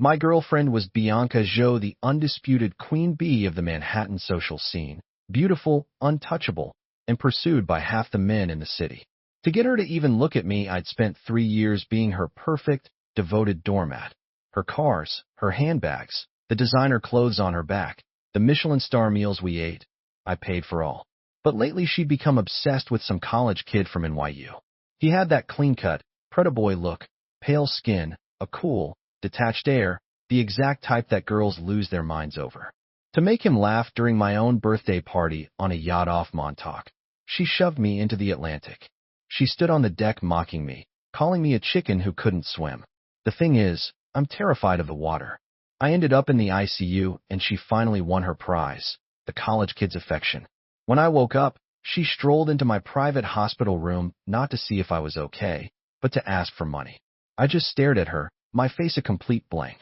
My girlfriend was Bianca Jo, the undisputed queen bee of the Manhattan social scene, beautiful, untouchable, and pursued by half the men in the city. To get her to even look at me, I'd spent 3 years being her perfect, devoted doormat. Her cars, her handbags, the designer clothes on her back, the Michelin star meals we ate, I paid for all. But lately she'd become obsessed with some college kid from NYU. He had that clean-cut, predaboy look, pale skin, a cool, detached air, the exact type that girls lose their minds over. To make him laugh during my own birthday party on a yacht off Montauk, she shoved me into the Atlantic. She stood on the deck mocking me, calling me a chicken who couldn't swim. The thing is, I'm terrified of the water. I ended up in the ICU, and she finally won her prize, the college kid's affection. When I woke up, she strolled into my private hospital room not to see if I was okay, but to ask for money. I just stared at her, my face a complete blank.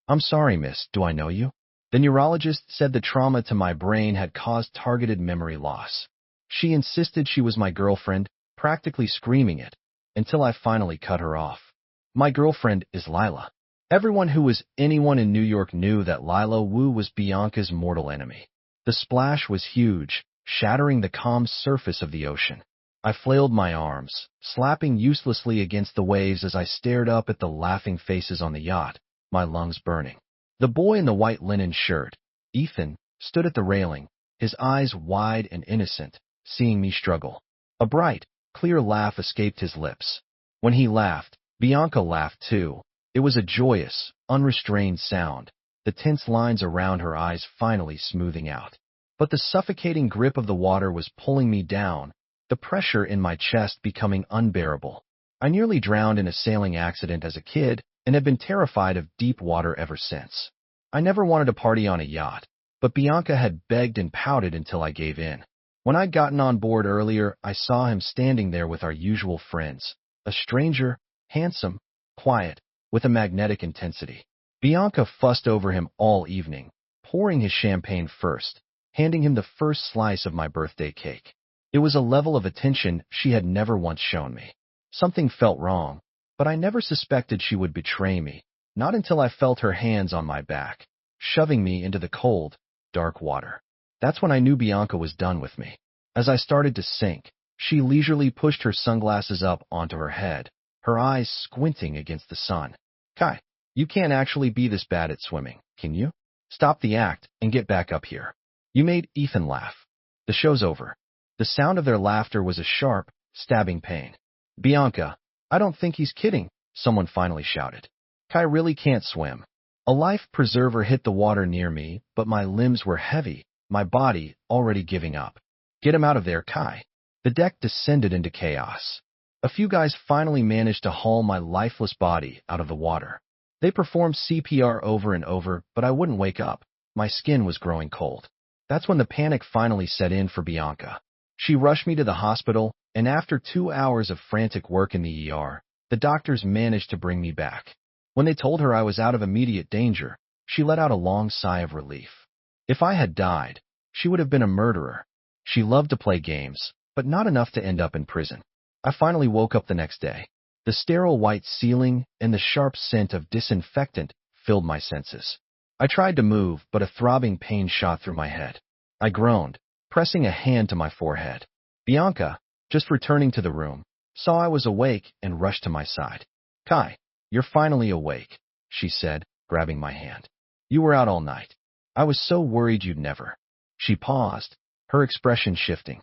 "I'm sorry, miss, do I know you?" The neurologist said the trauma to my brain had caused targeted memory loss. She insisted she was my girlfriend, practically screaming it, until I finally cut her off. My girlfriend is Lila. Everyone who was anyone in New York knew that Lila Wu was Bianca's mortal enemy. The splash was huge, shattering the calm surface of the ocean. I flailed my arms, slapping uselessly against the waves as I stared up at the laughing faces on the yacht, my lungs burning. The boy in the white linen shirt, Ethan, stood at the railing, his eyes wide and innocent, seeing me struggle. A bright, clear laugh escaped his lips. When he laughed, Bianca laughed too. It was a joyous, unrestrained sound, the tense lines around her eyes finally smoothing out. But the suffocating grip of the water was pulling me down, the pressure in my chest becoming unbearable. I nearly drowned in a sailing accident as a kid and have been terrified of deep water ever since. I never wanted to party on a yacht, but Bianca had begged and pouted until I gave in. When I'd gotten on board earlier, I saw him standing there with our usual friends, a stranger, handsome, quiet, with a magnetic intensity. Bianca fussed over him all evening, pouring his champagne first, handing him the first slice of my birthday cake. It was a level of attention she had never once shown me. Something felt wrong, but I never suspected she would betray me, not until I felt her hands on my back, shoving me into the cold, dark water. That's when I knew Bianca was done with me. As I started to sink, she leisurely pushed her sunglasses up onto her head, her eyes squinting against the sun. "Kai, you can't actually be this bad at swimming, can you? Stop the act and get back up here." You made Ethan laugh. The show's over. The sound of their laughter was a sharp, stabbing pain. "Bianca, I don't think he's kidding," someone finally shouted. "Kai really can't swim." A life preserver hit the water near me, but my limbs were heavy, my body already giving up. "Get him out of there, Kai." The deck descended into chaos. A few guys finally managed to haul my lifeless body out of the water. They performed CPR over and over, but I wouldn't wake up. My skin was growing cold. That's when the panic finally set in for Bianca. She rushed me to the hospital, and after 2 hours of frantic work in the ER, the doctors managed to bring me back. When they told her I was out of immediate danger, she let out a long sigh of relief. If I had died, she would have been a murderer. She loved to play games, but not enough to end up in prison. I finally woke up the next day. The sterile white ceiling and the sharp scent of disinfectant filled my senses. I tried to move, but a throbbing pain shot through my head. I groaned, pressing a hand to my forehead. Bianca, just returning to the room, saw I was awake and rushed to my side. "Kai, you're finally awake," she said, grabbing my hand. "You were out all night. I was so worried you'd never." She paused, her expression shifting.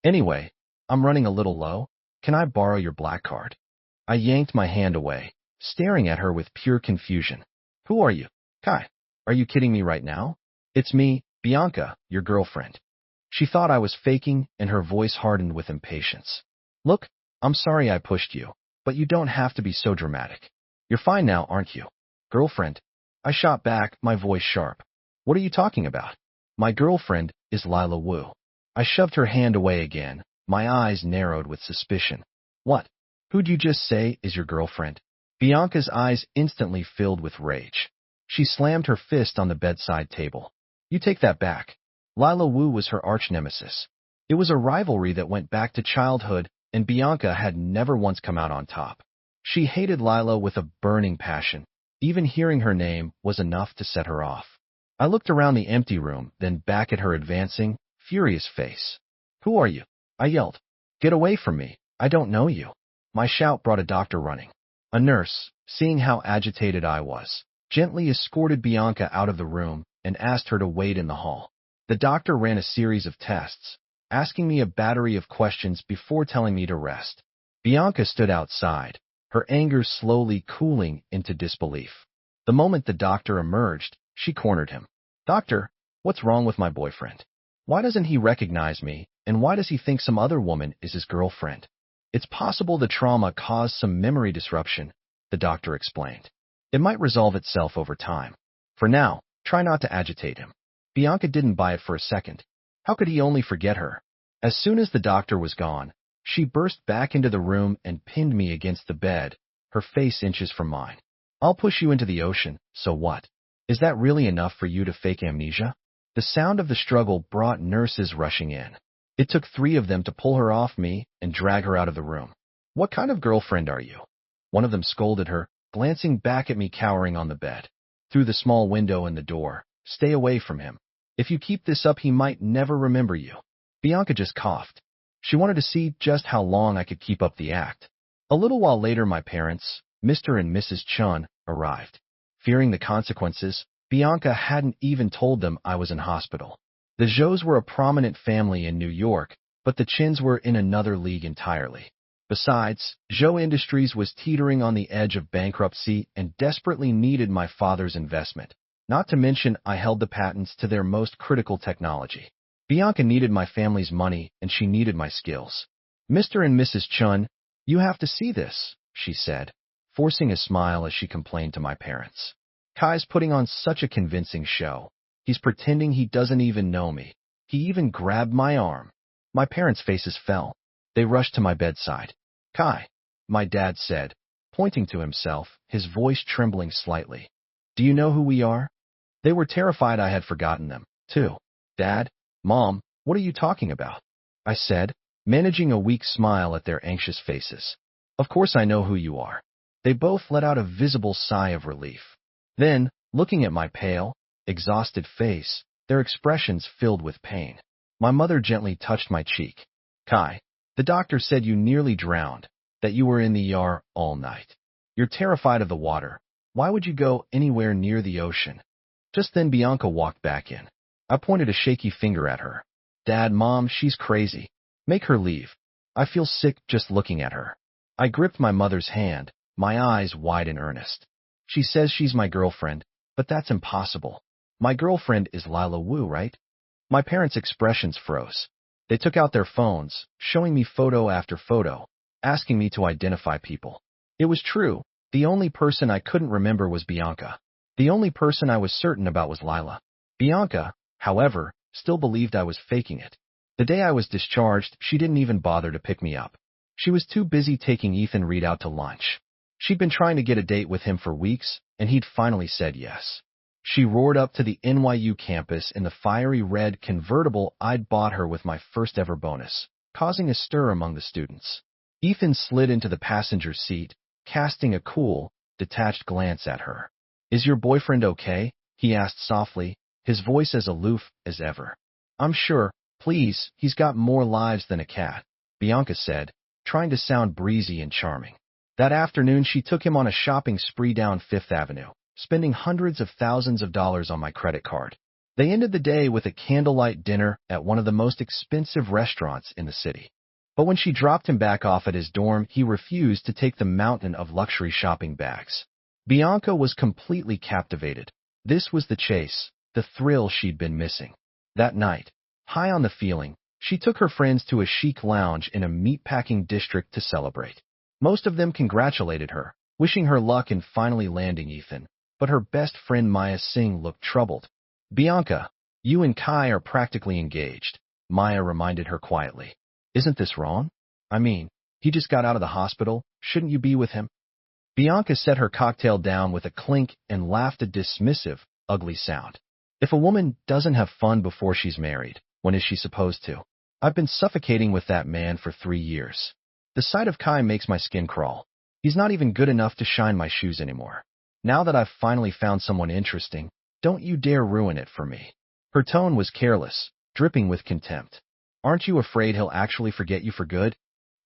"Anyway, I'm running a little low. Can I borrow your black card?" I yanked my hand away, staring at her with pure confusion. "Who are you, Kai? Are you kidding me right now?" "It's me, Bianca, your girlfriend." She thought I was faking, and her voice hardened with impatience. "Look, I'm sorry I pushed you, but you don't have to be so dramatic. You're fine now, aren't you?" "Girlfriend?" I shot back, my voice sharp. "What are you talking about?" "My girlfriend is Lila Wu." I shoved her hand away again, my eyes narrowed with suspicion. "What? Who'd you just say is your girlfriend?" Bianca's eyes instantly filled with rage. She slammed her fist on the bedside table. "You take that back. Lila Wu was her arch-nemesis. It was a rivalry that went back to childhood, and Bianca had never once come out on top. She hated Lila with a burning passion, Even hearing her name was enough to set her off. I looked around the empty room, then back at her advancing, furious face. "Who are you?" I yelled. "Get away from me. I don't know you." My shout brought a doctor running. A nurse, seeing how agitated I was, gently escorted Bianca out of the room and asked her to wait in the hall. The doctor ran a series of tests, asking me a battery of questions before telling me to rest. Bianca stood outside, her anger slowly cooling into disbelief. The moment the doctor emerged, she cornered him. "Doctor, what's wrong with my boyfriend? Why doesn't he recognize me, and why does he think some other woman is his girlfriend?" "It's possible the trauma caused some memory disruption," the doctor explained. "It might resolve itself over time. For now, try not to agitate him." Bianca didn't buy it for a second. How could he only forget her? As soon as the doctor was gone, she burst back into the room and pinned me against the bed, her face inches from mine. "I'll push you into the ocean, so what? Is that really enough for you to fake amnesia?" The sound of the struggle brought nurses rushing in. It took 3 of them to pull her off me and drag her out of the room. "What kind of girlfriend are you?" One of them scolded her, glancing back at me cowering on the bed. Through the small window in the door, "Stay away from him. If you keep this up, he might never remember you." Bianca just coughed. She wanted to see just how long I could keep up the act. A little while later, my parents, Mr. and Mrs. Chun, arrived. Fearing the consequences, Bianca hadn't even told them I was in hospital. The Zhous were a prominent family in New York, but the Chins were in another league entirely. Besides, Zhou Industries was teetering on the edge of bankruptcy and desperately needed my father's investment. Not to mention, I held the patents to their most critical technology. Bianca needed my family's money, and she needed my skills. "Mr. and Mrs. Chun, you have to see this," she said, forcing a smile as she complained to my parents. "Kai's putting on such a convincing show. He's pretending he doesn't even know me. He even grabbed my arm." My parents' faces fell. They rushed to my bedside. "Kai," my dad said, pointing to himself, his voice trembling slightly. "Do you know who we are?" They were terrified I had forgotten them, too. "Dad, Mom, what are you talking about?" I said, managing a weak smile at their anxious faces. "Of course I know who you are." They both let out a visible sigh of relief. Then, looking at my pale, exhausted face, their expressions filled with pain. My mother gently touched my cheek. "Kai, the doctor said you nearly drowned, that you were in the ER all night. You're terrified of the water. Why would you go anywhere near the ocean?" Just then Bianca walked back in. I pointed a shaky finger at her. "Dad, Mom, she's crazy. Make her leave. I feel sick just looking at her." I gripped my mother's hand, my eyes wide in earnest. "She says she's my girlfriend, but that's impossible. My girlfriend is Lila Wu, right?" My parents' expressions froze. They took out their phones, showing me photo after photo, asking me to identify people. It was true. The only person I couldn't remember was Bianca. The only person I was certain about was Lila. Bianca, however, still believed I was faking it. The day I was discharged, she didn't even bother to pick me up. She was too busy taking Ethan Reed out to lunch. She'd been trying to get a date with him for weeks, and he'd finally said yes. She roared up to the NYU campus in the fiery red convertible I'd bought her with my first ever bonus, causing a stir among the students. Ethan slid into the passenger seat, casting a cool, detached glance at her. "Is your boyfriend okay?" he asked softly, his voice as aloof as ever. "I'm sure. Please, he's got more lives than a cat," Bianca said, trying to sound breezy and charming. That afternoon, she took him on a shopping spree down Fifth Avenue, spending hundreds of thousands of dollars on my credit card. They ended the day with a candlelight dinner at one of the most expensive restaurants in the city. But when she dropped him back off at his dorm, he refused to take the mountain of luxury shopping bags. Bianca was completely captivated. This was the chase, the thrill she'd been missing. That night, high on the feeling, she took her friends to a chic lounge in a meatpacking district to celebrate. Most of them congratulated her, wishing her luck in finally landing Ethan, but her best friend Maya Singh looked troubled. "Bianca, you and Kai are practically engaged," Maya reminded her quietly. "Isn't this wrong? I mean, he just got out of the hospital. Shouldn't you be with him?" Bianca set her cocktail down with a clink and laughed a dismissive, ugly sound. "If a woman doesn't have fun before she's married, when is she supposed to? I've been suffocating with that man for 3 years. The sight of Kai makes my skin crawl. He's not even good enough to shine my shoes anymore." Now that I've finally found someone interesting, don't you dare ruin it for me. Her tone was careless, dripping with contempt. Aren't you afraid he'll actually forget you for good?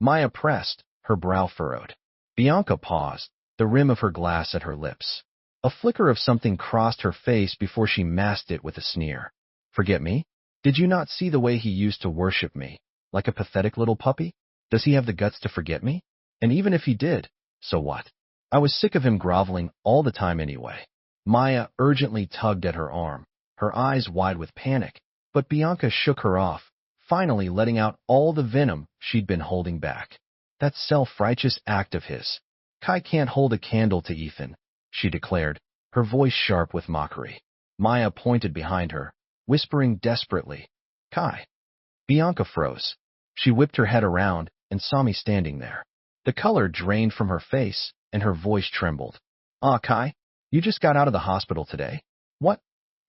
Maya pressed, her brow furrowed. Bianca paused, the rim of her glass at her lips. A flicker of something crossed her face before she masked it with a sneer. Forget me? Did you not see the way he used to worship me? Like a pathetic little puppy? Does he have the guts to forget me? And even if he did, so what? I was sick of him groveling all the time anyway. Maya urgently tugged at her arm, her eyes wide with panic, but Bianca shook her off, finally letting out all the venom she'd been holding back. That self-righteous act of his. Kai can't hold a candle to Ethan, she declared, her voice sharp with mockery. Maya pointed behind her, whispering desperately, Kai. Bianca froze. She whipped her head around and saw me standing there. The color drained from her face, and her voice trembled. Kai, you just got out of the hospital today. What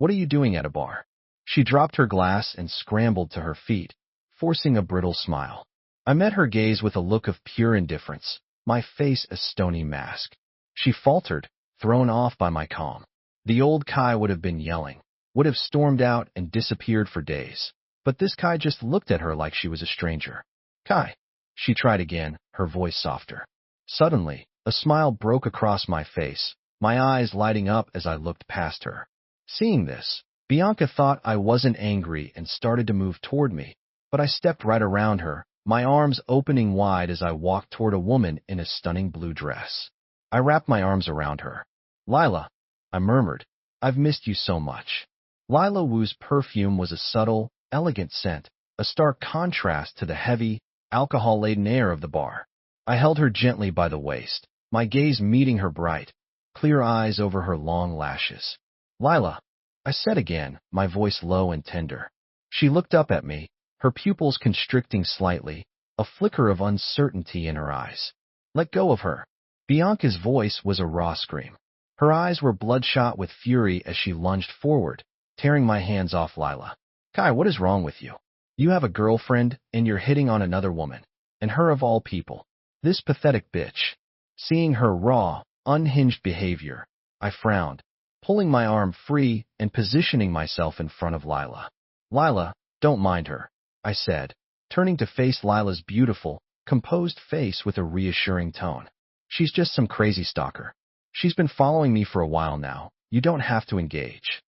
are you doing at a bar? She dropped her glass and scrambled to her feet, forcing a brittle smile. I met her gaze with a look of pure indifference, my face a stony mask. She faltered, thrown off by my calm. The old Kai would have been yelling, would have stormed out and disappeared for days. But this Kai just looked at her like she was a stranger. Kai. She tried again, her voice softer. Suddenly, a smile broke across my face, my eyes lighting up as I looked past her. Seeing this, Bianca thought I wasn't angry and started to move toward me, but I stepped right around her, my arms opening wide as I walked toward a woman in a stunning blue dress. I wrapped my arms around her. Lila, I murmured, I've missed you so much. Lila Wu's perfume was a subtle, elegant scent, a stark contrast to the heavy, alcohol-laden air of the bar. I held her gently by the waist, my gaze meeting her bright, clear eyes over her long lashes. Lila, I said again, my voice low and tender. She looked up at me, her pupils constricting slightly, a flicker of uncertainty in her eyes. Let go of her. Bianca's voice was a raw scream. Her eyes were bloodshot with fury as she lunged forward, tearing my hands off Lila. Kai, what is wrong with you? You have a girlfriend, and you're hitting on another woman, and her of all people. This pathetic bitch. Seeing her raw, unhinged behavior, I frowned, pulling my arm free and positioning myself in front of Lila. Lila, don't mind her, I said, turning to face Lila's beautiful, composed face with a reassuring tone. She's just some crazy stalker. She's been following me for a while now. You don't have to engage.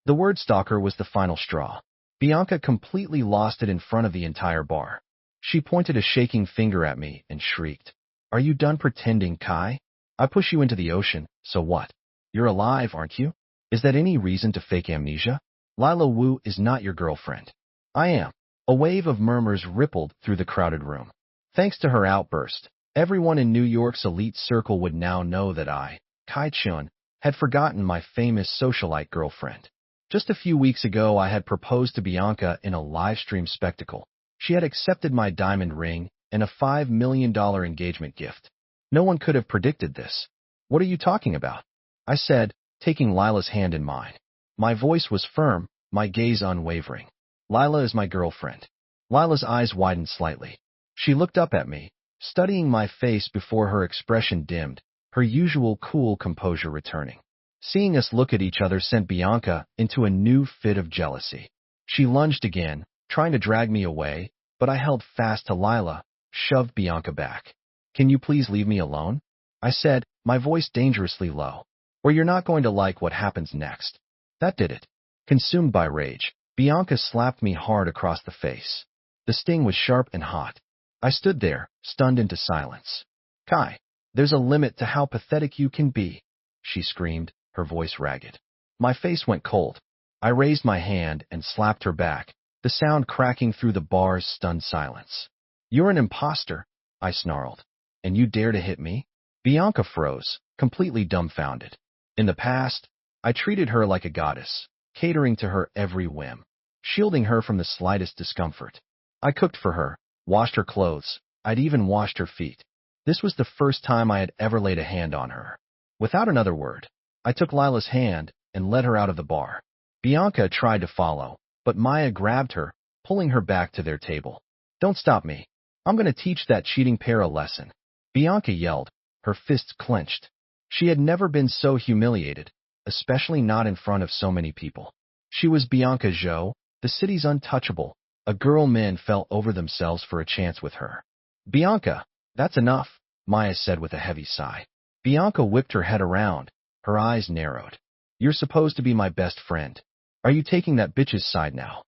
The word stalker was the final straw. Bianca completely lost it in front of the entire bar. She pointed a shaking finger at me and shrieked, Are you done pretending, Kai? I push you into the ocean, so what? You're alive, aren't you? Is that any reason to fake amnesia? Lila Wu is not your girlfriend. I am. A wave of murmurs rippled through the crowded room. Thanks to her outburst, everyone in New York's elite circle would now know that I, Kai Chun, had forgotten my famous socialite girlfriend. Just a few weeks ago, I had proposed to Bianca in a live-stream spectacle. She had accepted my diamond ring and a $5 million engagement gift. No one could have predicted this. What are you talking about? I said, taking Lila's hand in mine. My voice was firm, my gaze unwavering. Lila is my girlfriend. Lila's eyes widened slightly. She looked up at me, studying my face before her expression dimmed, her usual cool composure returning. Seeing us look at each other sent Bianca into a new fit of jealousy. She lunged again, trying to drag me away, but I held fast to Lila, shoved Bianca back. Can you please leave me alone? I said, my voice dangerously low. Or you're not going to like what happens next. That did it. Consumed by rage, Bianca slapped me hard across the face. The sting was sharp and hot. I stood there, stunned into silence. Kai, there's a limit to how pathetic you can be, she screamed, her voice ragged. My face went cold. I raised my hand and slapped her back, the sound cracking through the bar's stunned silence. You're an imposter, I snarled. And you dare to hit me? Bianca froze, completely dumbfounded. In the past, I treated her like a goddess, catering to her every whim, shielding her from the slightest discomfort. I cooked for her, washed her clothes, I'd even washed her feet. This was the first time I had ever laid a hand on her. Without another word, I took Lila's hand and led her out of the bar. Bianca tried to follow, but Maya grabbed her, pulling her back to their table. Don't stop me. I'm going to teach that cheating pair a lesson. Bianca yelled, her fists clenched. She had never been so humiliated, especially not in front of so many people. She was Bianca Zhou, the city's untouchable, a girl men fell over themselves for a chance with her. Bianca, that's enough, Maya said with a heavy sigh. Bianca whipped her head around, her eyes narrowed. You're supposed to be my best friend. Are you taking that bitch's side now?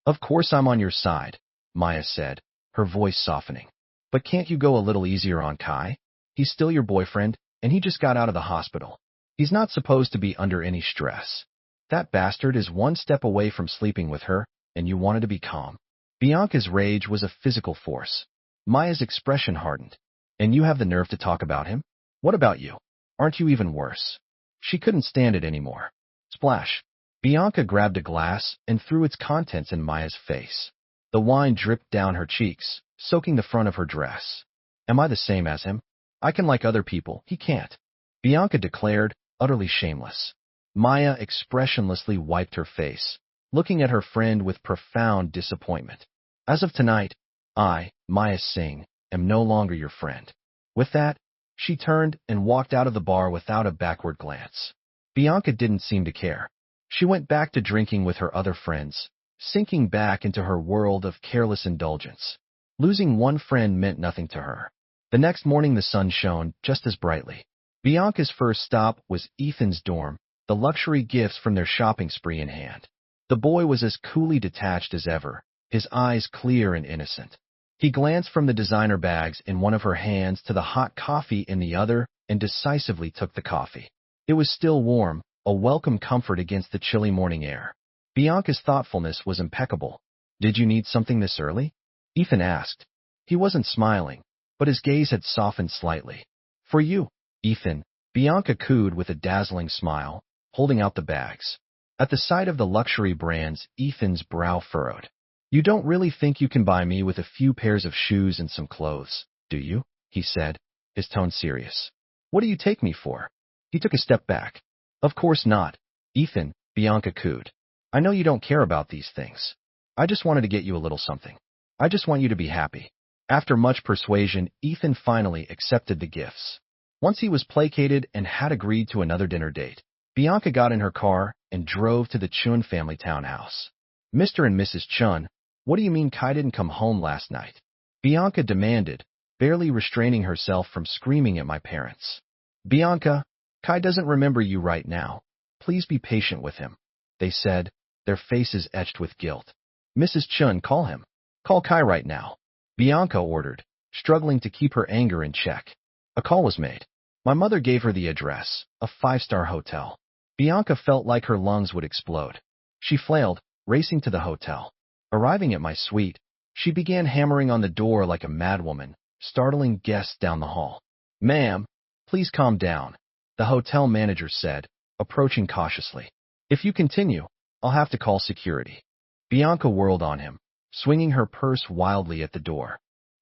Of course I'm on your side, Maya said, her voice softening. But can't you go a little easier on Kai? He's still your boyfriend, and he just got out of the hospital. He's not supposed to be under any stress. That bastard is one step away from sleeping with her, and you wanted to be calm. Bianca's rage was a physical force. Maya's expression hardened. And you have the nerve to talk about him? What about you? Aren't you even worse? She couldn't stand it anymore. Splash. Bianca grabbed a glass and threw its contents in Maya's face. The wine dripped down her cheeks, soaking the front of her dress. Am I the same as him? I can like other people, he can't. Bianca declared, utterly shameless. Maya expressionlessly wiped her face, looking at her friend with profound disappointment. As of tonight, I, Maya Singh, am no longer your friend. With that, she turned and walked out of the bar without a backward glance. Bianca didn't seem to care. She went back to drinking with her other friends, sinking back into her world of careless indulgence. Losing one friend meant nothing to her. The next morning the sun shone just as brightly. Bianca's first stop was Ethan's dorm, the luxury gifts from their shopping spree in hand. The boy was as coolly detached as ever, his eyes clear and innocent. He glanced from the designer bags in one of her hands to the hot coffee in the other and decisively took the coffee. It was still warm, a welcome comfort against the chilly morning air. Bianca's thoughtfulness was impeccable. Did you need something this early? Ethan asked. He wasn't smiling, but his gaze had softened slightly. For you, Ethan, Bianca cooed with a dazzling smile, holding out the bags. At the sight of the luxury brands, Ethan's brow furrowed. You don't really think you can buy me with a few pairs of shoes and some clothes, do you? He said, his tone serious. What do you take me for? He took a step back. Of course not, Ethan, Bianca cooed. I know you don't care about these things. I just wanted to get you a little something. I just want you to be happy. After much persuasion, Ethan finally accepted the gifts. Once he was placated and had agreed to another dinner date, Bianca got in her car and drove to the Chun family townhouse. Mr. and Mrs. Chun, what do you mean Kai didn't come home last night? Bianca demanded, barely restraining herself from screaming at my parents. Bianca, Kai doesn't remember you right now. Please be patient with him, they said, their faces etched with guilt. Mrs. Chun, call him. Call Kai right now, Bianca ordered, struggling to keep her anger in check. A call was made. My mother gave her the address, a 5-star hotel. Bianca felt like her lungs would explode. She flailed, racing to the hotel. Arriving at my suite, she began hammering on the door like a madwoman, startling guests down the hall. Ma'am, please calm down, the hotel manager said, approaching cautiously. If you continue, I'll have to call security. Bianca whirled on him, swinging her purse wildly at the door.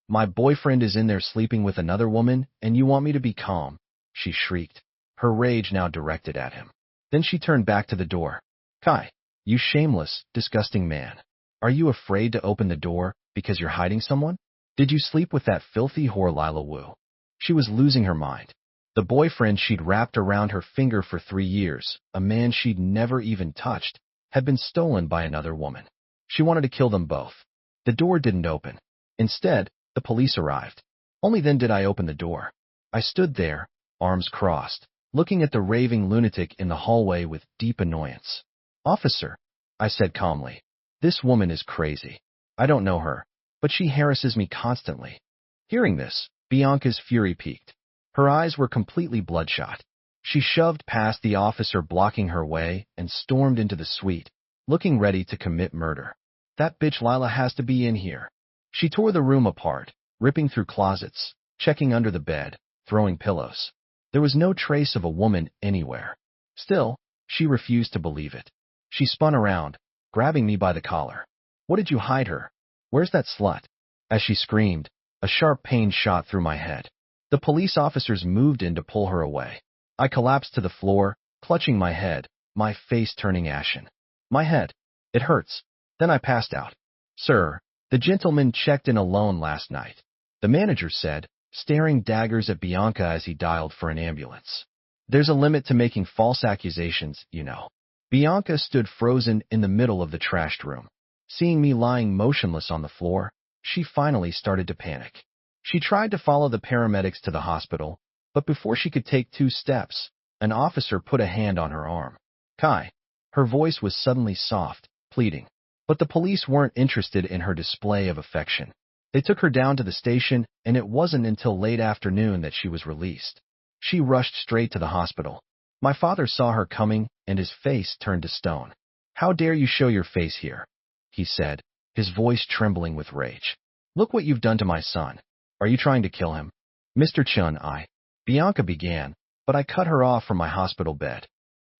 My boyfriend is in there sleeping with another woman, and you want me to be calm, she shrieked, her rage now directed at him. Then she turned back to the door. Kai, you shameless, disgusting man. Are you afraid to open the door because you're hiding someone? Did you sleep with that filthy whore Lila Wu? She was losing her mind. The boyfriend she'd wrapped around her finger for 3 years, a man she'd never even touched, had been stolen by another woman. She wanted to kill them both. The door didn't open. Instead, the police arrived. Only then did I open the door. I stood there, arms crossed, looking at the raving lunatic in the hallway with deep annoyance. Officer, I said calmly. This woman is crazy. I don't know her, but she harasses me constantly. Hearing this, Bianca's fury peaked. Her eyes were completely bloodshot. She shoved past the officer blocking her way and stormed into the suite, looking ready to commit murder. That bitch Lila has to be in here. She tore the room apart, ripping through closets, checking under the bed, throwing pillows. There was no trace of a woman anywhere. Still, she refused to believe it. She spun around, grabbing me by the collar. What did you hide her? Where's that slut? As she screamed, a sharp pain shot through my head. The police officers moved in to pull her away. I collapsed to the floor, clutching my head, my face turning ashen. My head. It hurts. Then I passed out. Sir, the gentleman checked in alone last night, the manager said, staring daggers at Bianca as he dialed for an ambulance. There's a limit to making false accusations, you know. Bianca stood frozen in the middle of the trashed room. Seeing me lying motionless on the floor, she finally started to panic. She tried to follow the paramedics to the hospital, but before she could take 2 steps, an officer put a hand on her arm. Kai. Her voice was suddenly soft, pleading. But the police weren't interested in her display of affection. They took her down to the station, and it wasn't until late afternoon that she was released. She rushed straight to the hospital. My father saw her coming, and his face turned to stone. "How dare you show your face here?" he said, his voice trembling with rage. "Look what you've done to my son. Are you trying to kill him?" "Mr. Chun, Bianca began, but I cut her off from my hospital bed.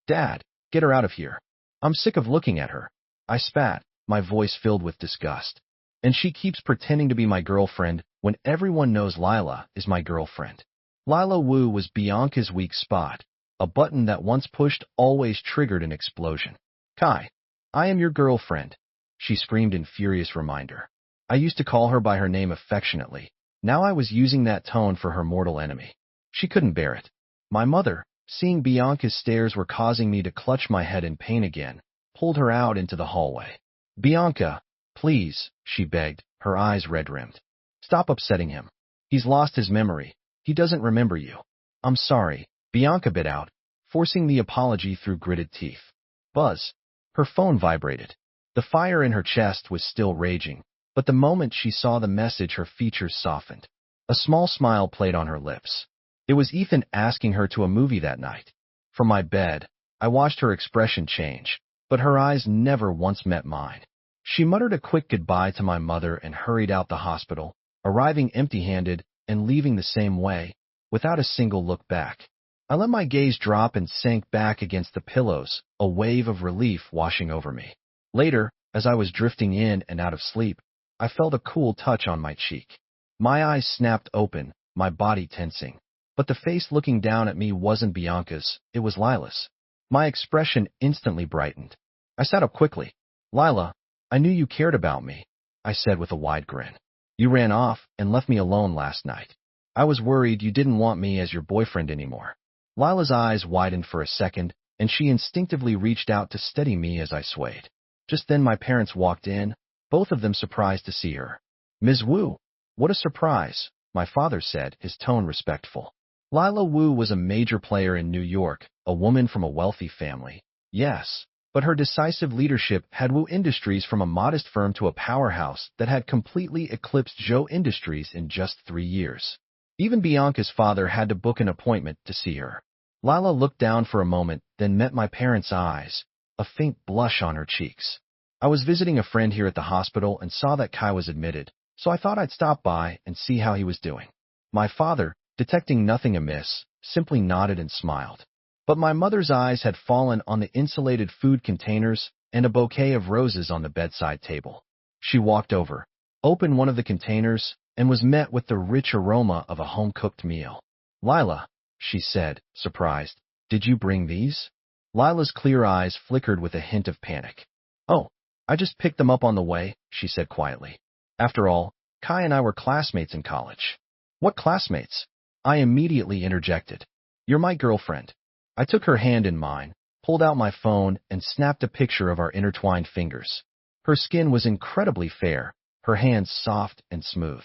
"Dad, get her out of here. I'm sick of looking at her," I spat, my voice filled with disgust. "And she keeps pretending to be my girlfriend when everyone knows Lila is my girlfriend." Lila Wu was Bianca's weak spot. A button that once pushed always triggered an explosion. "Kai, I am your girlfriend," she screamed in furious reminder. I used to call her by her name affectionately. Now I was using that tone for her mortal enemy. She couldn't bear it. My mother, seeing Bianca's stares were causing me to clutch my head in pain again, pulled her out into the hallway. "Bianca, please," she begged, her eyes red-rimmed. "Stop upsetting him. He's lost his memory. He doesn't remember you." "I'm sorry," Bianca bit out, forcing the apology through gritted teeth. Buzz. Her phone vibrated. The fire in her chest was still raging, but the moment she saw the message, her features softened. A small smile played on her lips. It was Ethan asking her to a movie that night. From my bed, I watched her expression change, but her eyes never once met mine. She muttered a quick goodbye to my mother and hurried out the hospital, arriving empty-handed and leaving the same way, without a single look back. I let my gaze drop and sank back against the pillows, a wave of relief washing over me. Later, as I was drifting in and out of sleep, I felt a cool touch on my cheek. My eyes snapped open, my body tensing. But the face looking down at me wasn't Bianca's, it was Lila's. My expression instantly brightened. I sat up quickly. "Lila, I knew you cared about me," I said with a wide grin. "You ran off and left me alone last night. I was worried you didn't want me as your boyfriend anymore." Lila's eyes widened for a second, and she instinctively reached out to steady me as I swayed. Just then my parents walked in, both of them surprised to see her. "Ms. Wu, what a surprise," my father said, his tone respectful. Lila Wu was a major player in New York, a woman from a wealthy family. Yes, but her decisive leadership had Wu Industries from a modest firm to a powerhouse that had completely eclipsed Zhou Industries in just 3 years. Even Bianca's father had to book an appointment to see her. Lila looked down for a moment, then met my parents' eyes, a faint blush on her cheeks. "I was visiting a friend here at the hospital and saw that Kai was admitted, so I thought I'd stop by and see how he was doing." My father, detecting nothing amiss, simply nodded and smiled. But my mother's eyes had fallen on the insulated food containers and a bouquet of roses on the bedside table. She walked over, opened one of the containers, and was met with the rich aroma of a home-cooked meal. "Lila," she said, surprised, "did you bring these?" Lila's clear eyes flickered with a hint of panic. "Oh, I just picked them up on the way," she said quietly. "After all, Kai and I were classmates in college." "What classmates?" I immediately interjected. "You're my girlfriend." I took her hand in mine, pulled out my phone, and snapped a picture of our intertwined fingers. Her skin was incredibly fair, her hands soft and smooth.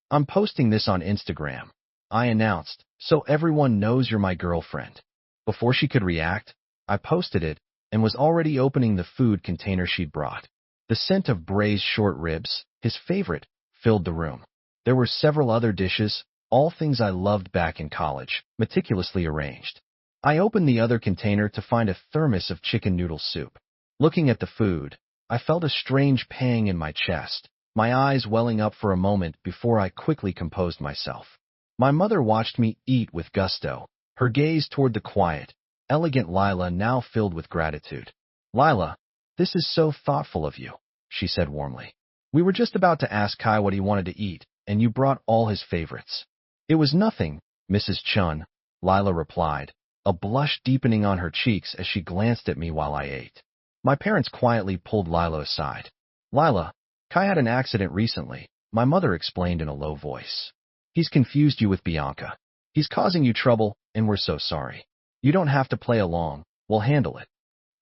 "I'm posting this on Instagram," I announced, "so everyone knows you're my girlfriend." Before she could react, I posted it and was already opening the food container she'd brought. The scent of braised short ribs, his favorite, filled the room. There were several other dishes, all things I loved back in college, meticulously arranged. I opened the other container to find a thermos of chicken noodle soup. Looking at the food, I felt a strange pang in my chest, my eyes welling up for a moment before I quickly composed myself. My mother watched me eat with gusto, her gaze toward the quiet, elegant Lila now filled with gratitude. "Lila, this is so thoughtful of you," she said warmly. "We were just about to ask Kai what he wanted to eat, and you brought all his favorites." "It was nothing, Mrs. Chun," Lila replied, a blush deepening on her cheeks as she glanced at me while I ate. My parents quietly pulled Lila aside. "Lila, Kai had an accident recently," my mother explained in a low voice. "He's confused you with Bianca. He's causing you trouble, and we're so sorry." You don't have to play along. We'll handle it.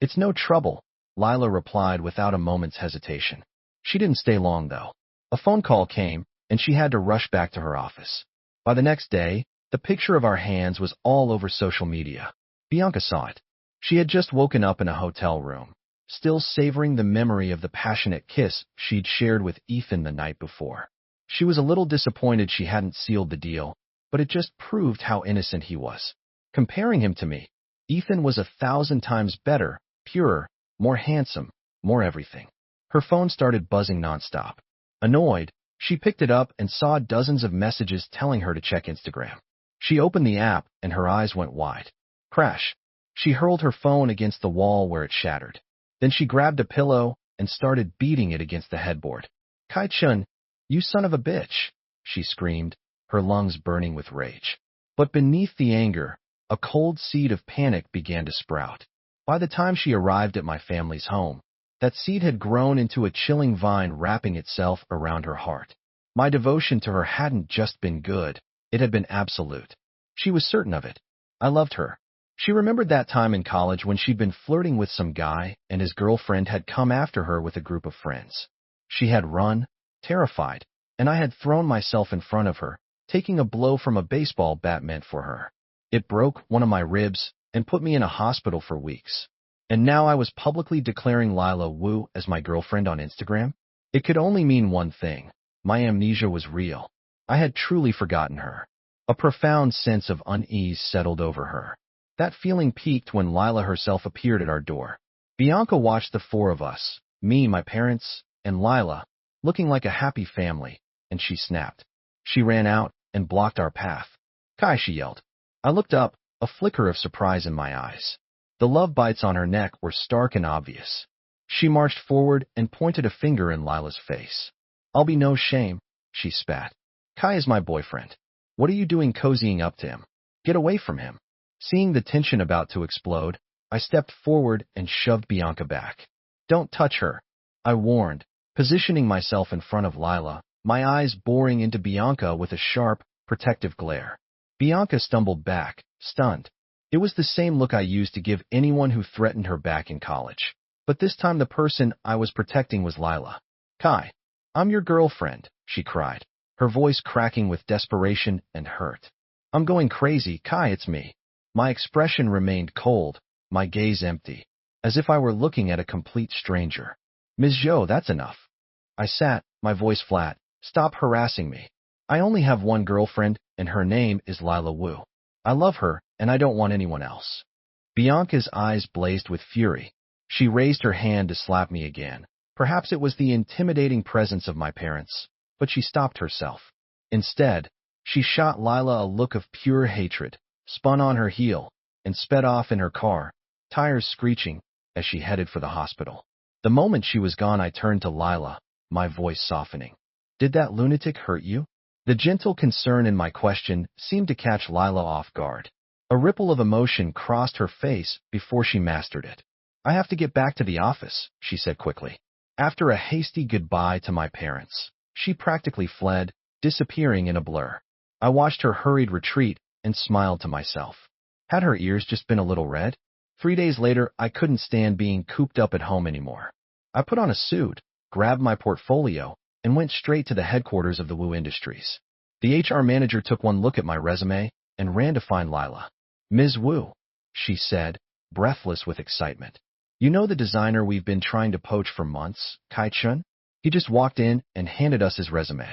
It's no trouble, Lila replied without a moment's hesitation. She didn't stay long, though. A phone call came, and she had to rush back to her office. By the next day, the picture of our hands was all over social media. Bianca saw it. She had just woken up in a hotel room, still savoring the memory of the passionate kiss she'd shared with Ethan the night before. She was a little disappointed she hadn't sealed the deal, but it just proved how innocent he was. Comparing him to me, Ethan was 1,000 times better, purer, more handsome, more everything. Her phone started buzzing nonstop. Annoyed, she picked it up and saw dozens of messages telling her to check Instagram. She opened the app and her eyes went wide. Crash. She hurled her phone against the wall where it shattered. Then she grabbed a pillow and started beating it against the headboard. Kai-chun, you son of a bitch, she screamed, her lungs burning with rage. But beneath the anger, a cold seed of panic began to sprout. By the time she arrived at my family's home, that seed had grown into a chilling vine wrapping itself around her heart. My devotion to her hadn't just been good, it had been absolute. She was certain of it. I loved her. She remembered that time in college when she'd been flirting with some guy and his girlfriend had come after her with a group of friends. She had run, terrified, and I had thrown myself in front of her, taking a blow from a baseball bat meant for her. It broke one of my ribs and put me in a hospital for weeks. And now I was publicly declaring Lila Wu as my girlfriend on Instagram? It could only mean one thing. My amnesia was real. I had truly forgotten her. A profound sense of unease settled over her. That feeling peaked when Lila herself appeared at our door. Bianca watched the four of us, me, my parents, and Lila, looking like a happy family, and she snapped. She ran out and blocked our path. Kai, she yelled. I looked up, a flicker of surprise in my eyes. The love bites on her neck were stark and obvious. She marched forward and pointed a finger in Lila's face. I'll be no shame, she spat. Kai is my boyfriend. What are you doing cozying up to him? Get away from him. Seeing the tension about to explode, I stepped forward and shoved Bianca back. Don't touch her, I warned, positioning myself in front of Lila, my eyes boring into Bianca with a sharp, protective glare. Bianca stumbled back, stunned. It was the same look I used to give anyone who threatened her back in college. But this time the person I was protecting was Lila. Kai, I'm your girlfriend, she cried, her voice cracking with desperation and hurt. I'm going crazy, Kai, it's me. My expression remained cold, my gaze empty, as if I were looking at a complete stranger. Ms. Zhou, that's enough. I sat, my voice flat. Stop harassing me. I only have one girlfriend, and her name is Lila Wu. I love her, and I don't want anyone else. Bianca's eyes blazed with fury. She raised her hand to slap me again. Perhaps it was the intimidating presence of my parents, but she stopped herself. Instead, she shot Lila a look of pure hatred, spun on her heel, and sped off in her car, tires screeching, as she headed for the hospital. The moment she was gone, I turned to Lila, my voice softening. Did that lunatic hurt you? The gentle concern in my question seemed to catch Lila off guard. A ripple of emotion crossed her face before she mastered it. I have to get back to the office, she said quickly. After a hasty goodbye to my parents, she practically fled, disappearing in a blur. I watched her hurried retreat and smiled to myself. Had her ears just been a little red? 3 days later, I couldn't stand being cooped up at home anymore. I put on a suit, grabbed my portfolio, and went straight to the headquarters of the Wu Industries. The HR manager took one look at my resume and ran to find Lila. Ms. Wu, she said, breathless with excitement. You know the designer we've been trying to poach for months, Kai-chun? He just walked in and handed us his resume.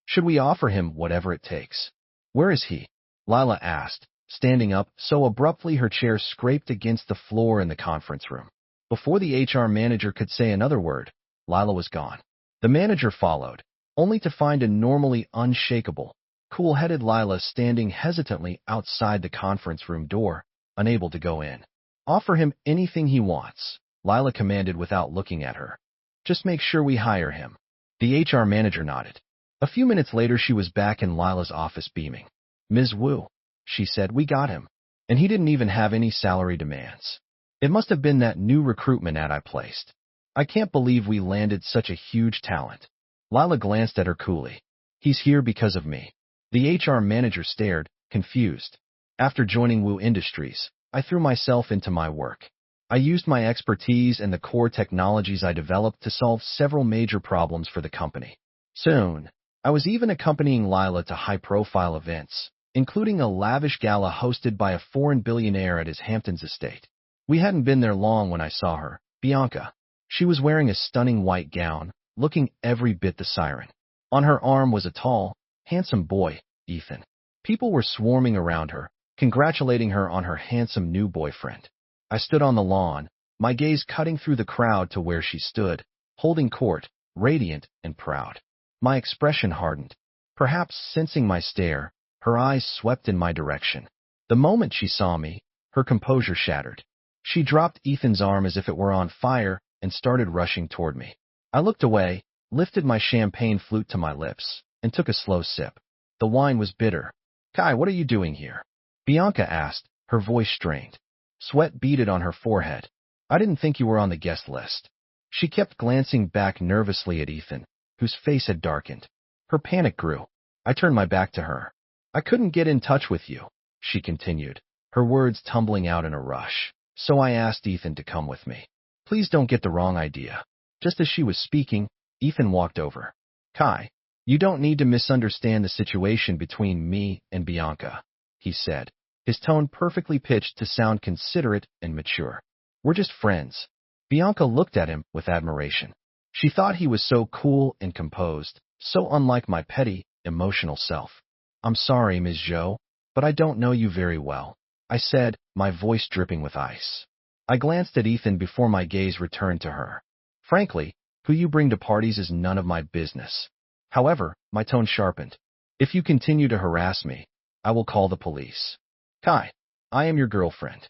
Should we offer him whatever it takes? Where is he? Lila asked, standing up so abruptly her chair scraped against the floor in the conference room. Before the HR manager could say another word, Lila was gone. The manager followed, only to find a normally unshakable, cool-headed Lila standing hesitantly outside the conference room door, unable to go in. Offer him anything he wants, Lila commanded without looking at her. Just make sure we hire him. The HR manager nodded. A few minutes later, she was back in Lila's office beaming. Ms. Wu, she said, we got him. And he didn't even have any salary demands. It must have been that new recruitment ad I placed. I can't believe we landed such a huge talent. Lila glanced at her coolly. He's here because of me. The HR manager stared, confused. After joining Wu Industries, I threw myself into my work. I used my expertise and the core technologies I developed to solve several major problems for the company. Soon, I was even accompanying Lila to high-profile events, including a lavish gala hosted by a foreign billionaire at his Hamptons estate. We hadn't been there long when I saw her, Bianca. She was wearing a stunning white gown, looking every bit the siren. On her arm was a tall, handsome boy, Ethan. People were swarming around her, congratulating her on her handsome new boyfriend. I stood on the lawn, my gaze cutting through the crowd to where she stood, holding court, radiant and proud. My expression hardened. Perhaps sensing my stare, her eyes swept in my direction. The moment she saw me, her composure shattered. She dropped Ethan's arm as if it were on fire and started rushing toward me. I looked away, lifted my champagne flute to my lips, and took a slow sip. The wine was bitter. "Kai, what are you doing here?" Bianca asked, her voice strained. Sweat beaded on her forehead. "I didn't think you were on the guest list." She kept glancing back nervously at Ethan, whose face had darkened. Her panic grew. I turned my back to her. "I couldn't get in touch with you," she continued, her words tumbling out in a rush. "So I asked Ethan to come with me. Please don't get the wrong idea." Just as she was speaking, Ethan walked over. "Kai, you don't need to misunderstand the situation between me and Bianca," he said, his tone perfectly pitched to sound considerate and mature. "We're just friends." Bianca looked at him with admiration. She thought he was so cool and composed, so unlike my petty, emotional self. "I'm sorry, Ms. Zhou, but I don't know you very well," I said, my voice dripping with ice. I glanced at Ethan before my gaze returned to her. "Frankly, who you bring to parties is none of my business." However, my tone sharpened. "If you continue to harass me, I will call the police." "Kai, I am your girlfriend,"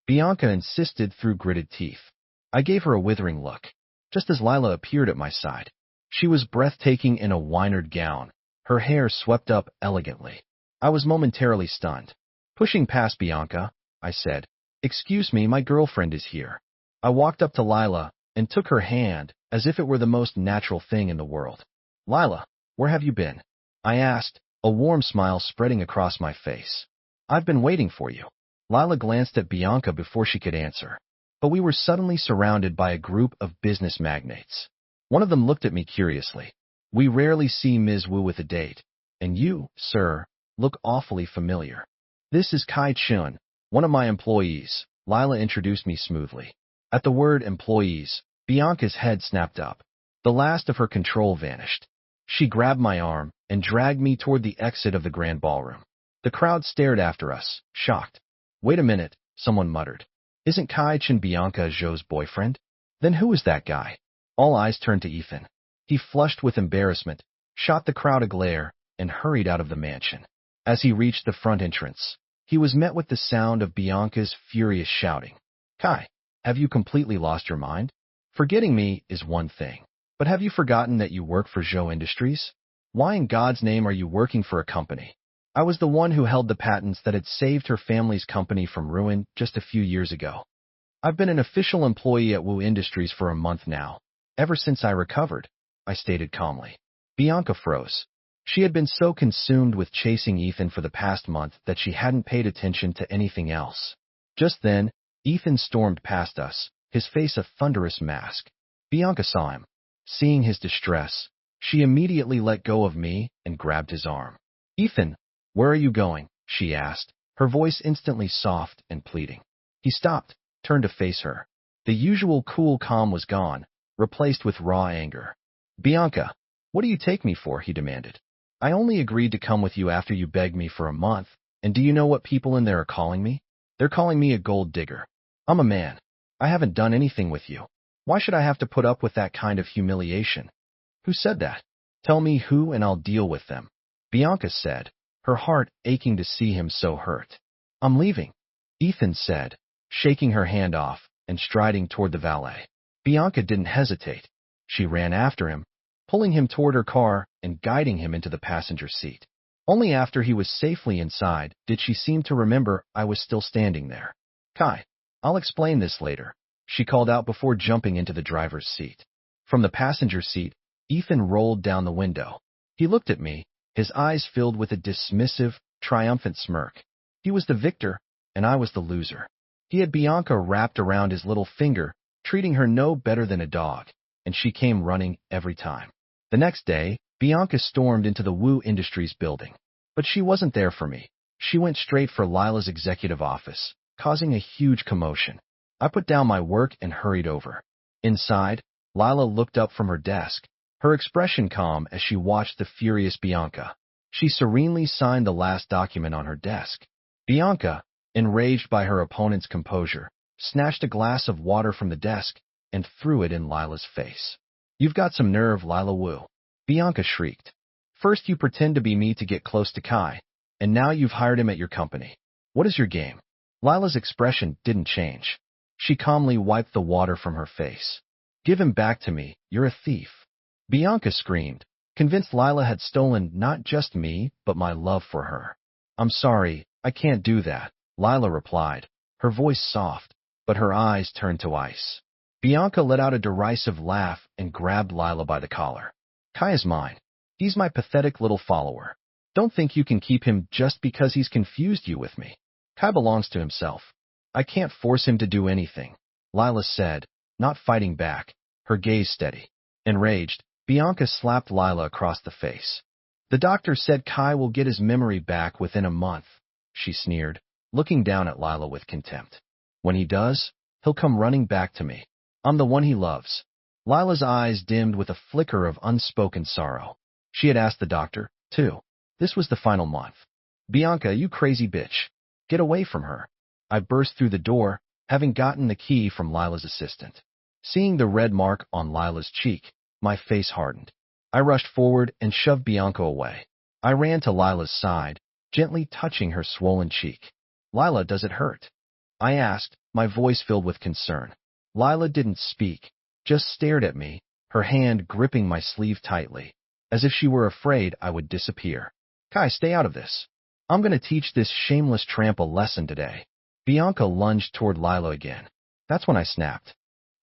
Bianca insisted through gritted teeth. I gave her a withering look. Just as Lila appeared at my side, she was breathtaking in a winered gown, her hair swept up elegantly. I was momentarily stunned. Pushing past Bianca, I said, "Excuse me, my girlfriend is here." I walked up to Lila and took her hand as if it were the most natural thing in the world. "Lila, where have you been?" I asked, a warm smile spreading across my face. "I've been waiting for you." Lila glanced at Bianca before she could answer. But we were suddenly surrounded by a group of business magnates. One of them looked at me curiously. "We rarely see Ms. Wu with a date, and you, sir, look awfully familiar." "This is Kai Chun, one of my employees," Lila introduced me smoothly. At the word employees, Bianca's head snapped up. The last of her control vanished. She grabbed my arm and dragged me toward the exit of the grand ballroom. The crowd stared after us, shocked. "Wait a minute," someone muttered. "Isn't Kai Chun Bianca Zhou's boyfriend? Then who is that guy?" All eyes turned to Ethan. He flushed with embarrassment, shot the crowd a glare, and hurried out of the mansion. As he reached the front entrance, he was met with the sound of Bianca's furious shouting. "Kai, have you completely lost your mind? Forgetting me is one thing, but have you forgotten that you work for Zhou Industries? Why in God's name are you working for a company? I was the one who held the patents that had saved her family's company from ruin just a few years ago. I've been an official employee at Wu Industries for a month now, ever since I recovered," I stated calmly. Bianca froze. She had been so consumed with chasing Ethan for the past month that she hadn't paid attention to anything else. Just then, Ethan stormed past us, his face a thunderous mask. Bianca saw him. Seeing his distress, she immediately let go of me and grabbed his arm. "Ethan, where are you going?" she asked, her voice instantly soft and pleading. He stopped, turned to face her. The usual cool calm was gone, replaced with raw anger. "Bianca, what do you take me for?" he demanded. "I only agreed to come with you after you begged me for a month, and do you know what people in there are calling me? They're calling me a gold digger. I'm a man. I haven't done anything with you. Why should I have to put up with that kind of humiliation?" "Who said that?" "Tell me who and I'll deal with them," Bianca said, her heart aching to see him so hurt. "I'm leaving," Ethan said, shaking her hand off and striding toward the valet. Bianca didn't hesitate. She ran after him, pulling him toward her car and guiding him into the passenger seat. Only after he was safely inside did she seem to remember I was still standing there. "Kai, I'll explain this later," she called out before jumping into the driver's seat. From the passenger seat, Ethan rolled down the window. He looked at me, his eyes filled with a dismissive, triumphant smirk. He was the victor, and I was the loser. He had Bianca wrapped around his little finger, treating her no better than a dog, and she came running every time. The next day, Bianca stormed into the Wu Industries building. But she wasn't there for me. She went straight for Lila's executive office, causing a huge commotion. I put down my work and hurried over. Inside, Lila looked up from her desk, her expression calm as she watched the furious Bianca. She serenely signed the last document on her desk. Bianca, enraged by her opponent's composure, snatched a glass of water from the desk and threw it in Lila's face. "You've got some nerve, Lila Wu," Bianca shrieked. "First you pretend to be me to get close to Kai, and now you've hired him at your company. What is your game?" Lila's expression didn't change. She calmly wiped the water from her face. "Give him back to me, you're a thief," Bianca screamed, convinced Lila had stolen not just me, but my love for her. "I'm sorry, I can't do that," Lila replied, her voice soft, but her eyes turned to ice. Bianca let out a derisive laugh and grabbed Lila by the collar. "Kai is mine. He's my pathetic little follower. Don't think you can keep him just because he's confused you with me. Kai belongs to himself. I can't force him to do anything," Lila said, not fighting back, her gaze steady. Enraged, Bianca slapped Lila across the face. "The doctor said Kai will get his memory back within a month," she sneered, looking down at Lila with contempt. "When he does, he'll come running back to me. I'm the one he loves." Lila's eyes dimmed with a flicker of unspoken sorrow. She had asked the doctor, too. This was the final month. "Bianca, you crazy bitch. Get away from her." I burst through the door, having gotten the key from Lila's assistant. Seeing the red mark on Lila's cheek, my face hardened. I rushed forward and shoved Bianca away. I ran to Lila's side, gently touching her swollen cheek. "Lila, does it hurt?" I asked, my voice filled with concern. Lila didn't speak, just stared at me, her hand gripping my sleeve tightly, as if she were afraid I would disappear. "Kai, stay out of this. I'm going to teach this shameless tramp a lesson today." Bianca lunged toward Lila again. That's when I snapped.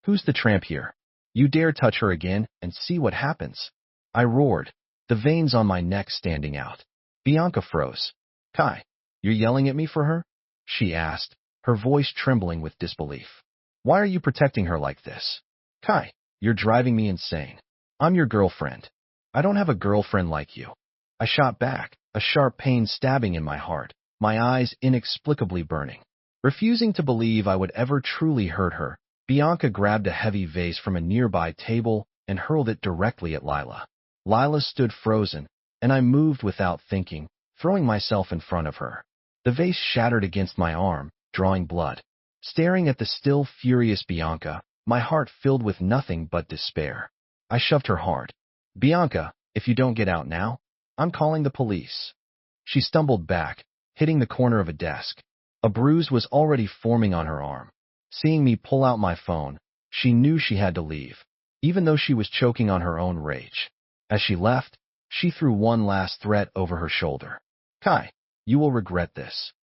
"Who's the tramp here? You dare touch her again and see what happens." I roared, the veins on my neck standing out. Bianca froze. "Kai, you're yelling at me for her?" she asked, her voice trembling with disbelief. "Why are you protecting her like this? Kai, you're driving me insane. I'm your girlfriend. I don't have a girlfriend like you." I shot back, a sharp pain stabbing in my heart, my eyes inexplicably burning. Refusing to believe I would ever truly hurt her, Bianca grabbed a heavy vase from a nearby table and hurled it directly at Lila. Lila stood frozen, and I moved without thinking, throwing myself in front of her. The vase shattered against my arm, drawing blood. Staring at the still furious Bianca, my heart filled with nothing but despair. I shoved her hard. "Bianca, if you don't get out now, I'm calling the police." She stumbled back, hitting the corner of a desk. A bruise was already forming on her arm. Seeing me pull out my phone, she knew she had to leave, even though she was choking on her own rage. As she left, she threw one last threat over her shoulder. "Kai, you will regret this."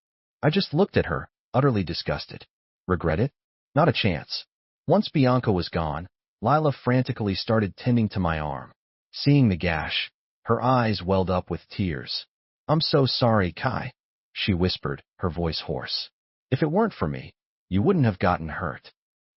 I just looked at her, utterly disgusted. Regret it? Not a chance. Once Bianca was gone, Lila frantically started tending to my arm. Seeing the gash, her eyes welled up with tears. "I'm so sorry, Kai," she whispered, her voice hoarse. "If it weren't for me, you wouldn't have gotten hurt."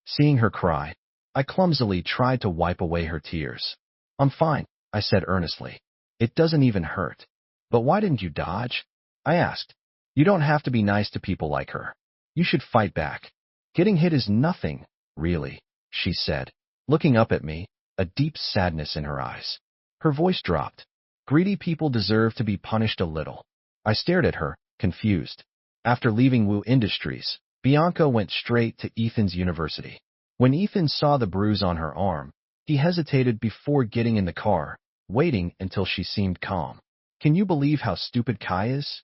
Seeing her cry, I clumsily tried to wipe away her tears. "I'm fine," I said earnestly. "It doesn't even hurt." "But why didn't you dodge?" I asked. "You don't have to be nice to people like her. You should fight back. Getting hit is nothing, really," she said, looking up at me, a deep sadness in her eyes. Her voice dropped. "Greedy people deserve to be punished a little." I stared at her, confused. After leaving Wu Industries, Bianca went straight to Ethan's university. When Ethan saw the bruise on her arm, he hesitated before getting in the car, waiting until she seemed calm. "Can you believe how stupid Kai is?"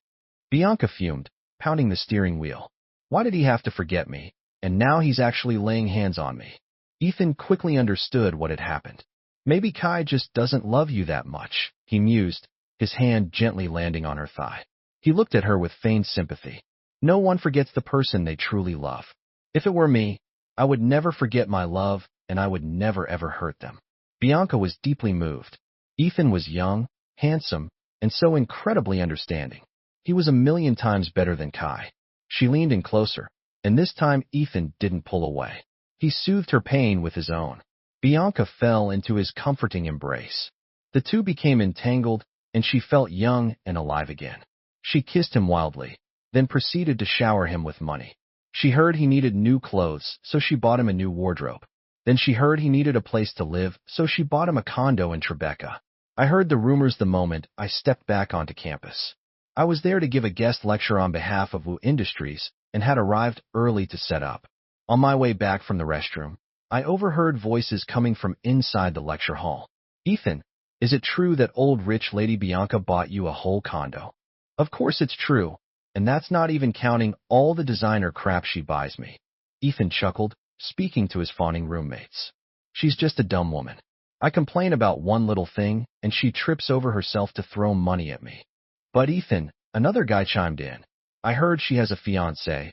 Bianca fumed, pounding the steering wheel. "Why did he have to forget me? And now he's actually laying hands on me." Ethan quickly understood what had happened. "Maybe Kai just doesn't love you that much," he mused, his hand gently landing on her thigh. He looked at her with feigned sympathy. "No one forgets the person they truly love. If it were me, I would never forget my love, and I would never ever hurt them." Bianca was deeply moved. Ethan was young, handsome, and so incredibly understanding. He was a million times better than Kai. She leaned in closer, and this time Ethan didn't pull away. He soothed her pain with his own. Bianca fell into his comforting embrace. The two became entangled, and she felt young and alive again. She kissed him wildly, then proceeded to shower him with money. She heard he needed new clothes, so she bought him a new wardrobe. Then she heard he needed a place to live, so she bought him a condo in Tribeca. I heard the rumors the moment I stepped back onto campus. I was there to give a guest lecture on behalf of Wu Industries and had arrived early to set up. On my way back from the restroom, I overheard voices coming from inside the lecture hall. Ethan, is it true that old rich lady Bianca bought you a whole condo? Of course it's true, and that's not even counting all the designer crap she buys me. Ethan chuckled, speaking to his fawning roommates. She's just a dumb woman. I complain about one little thing, and she trips over herself to throw money at me. But Ethan, another guy chimed in. I heard she has a fiancé,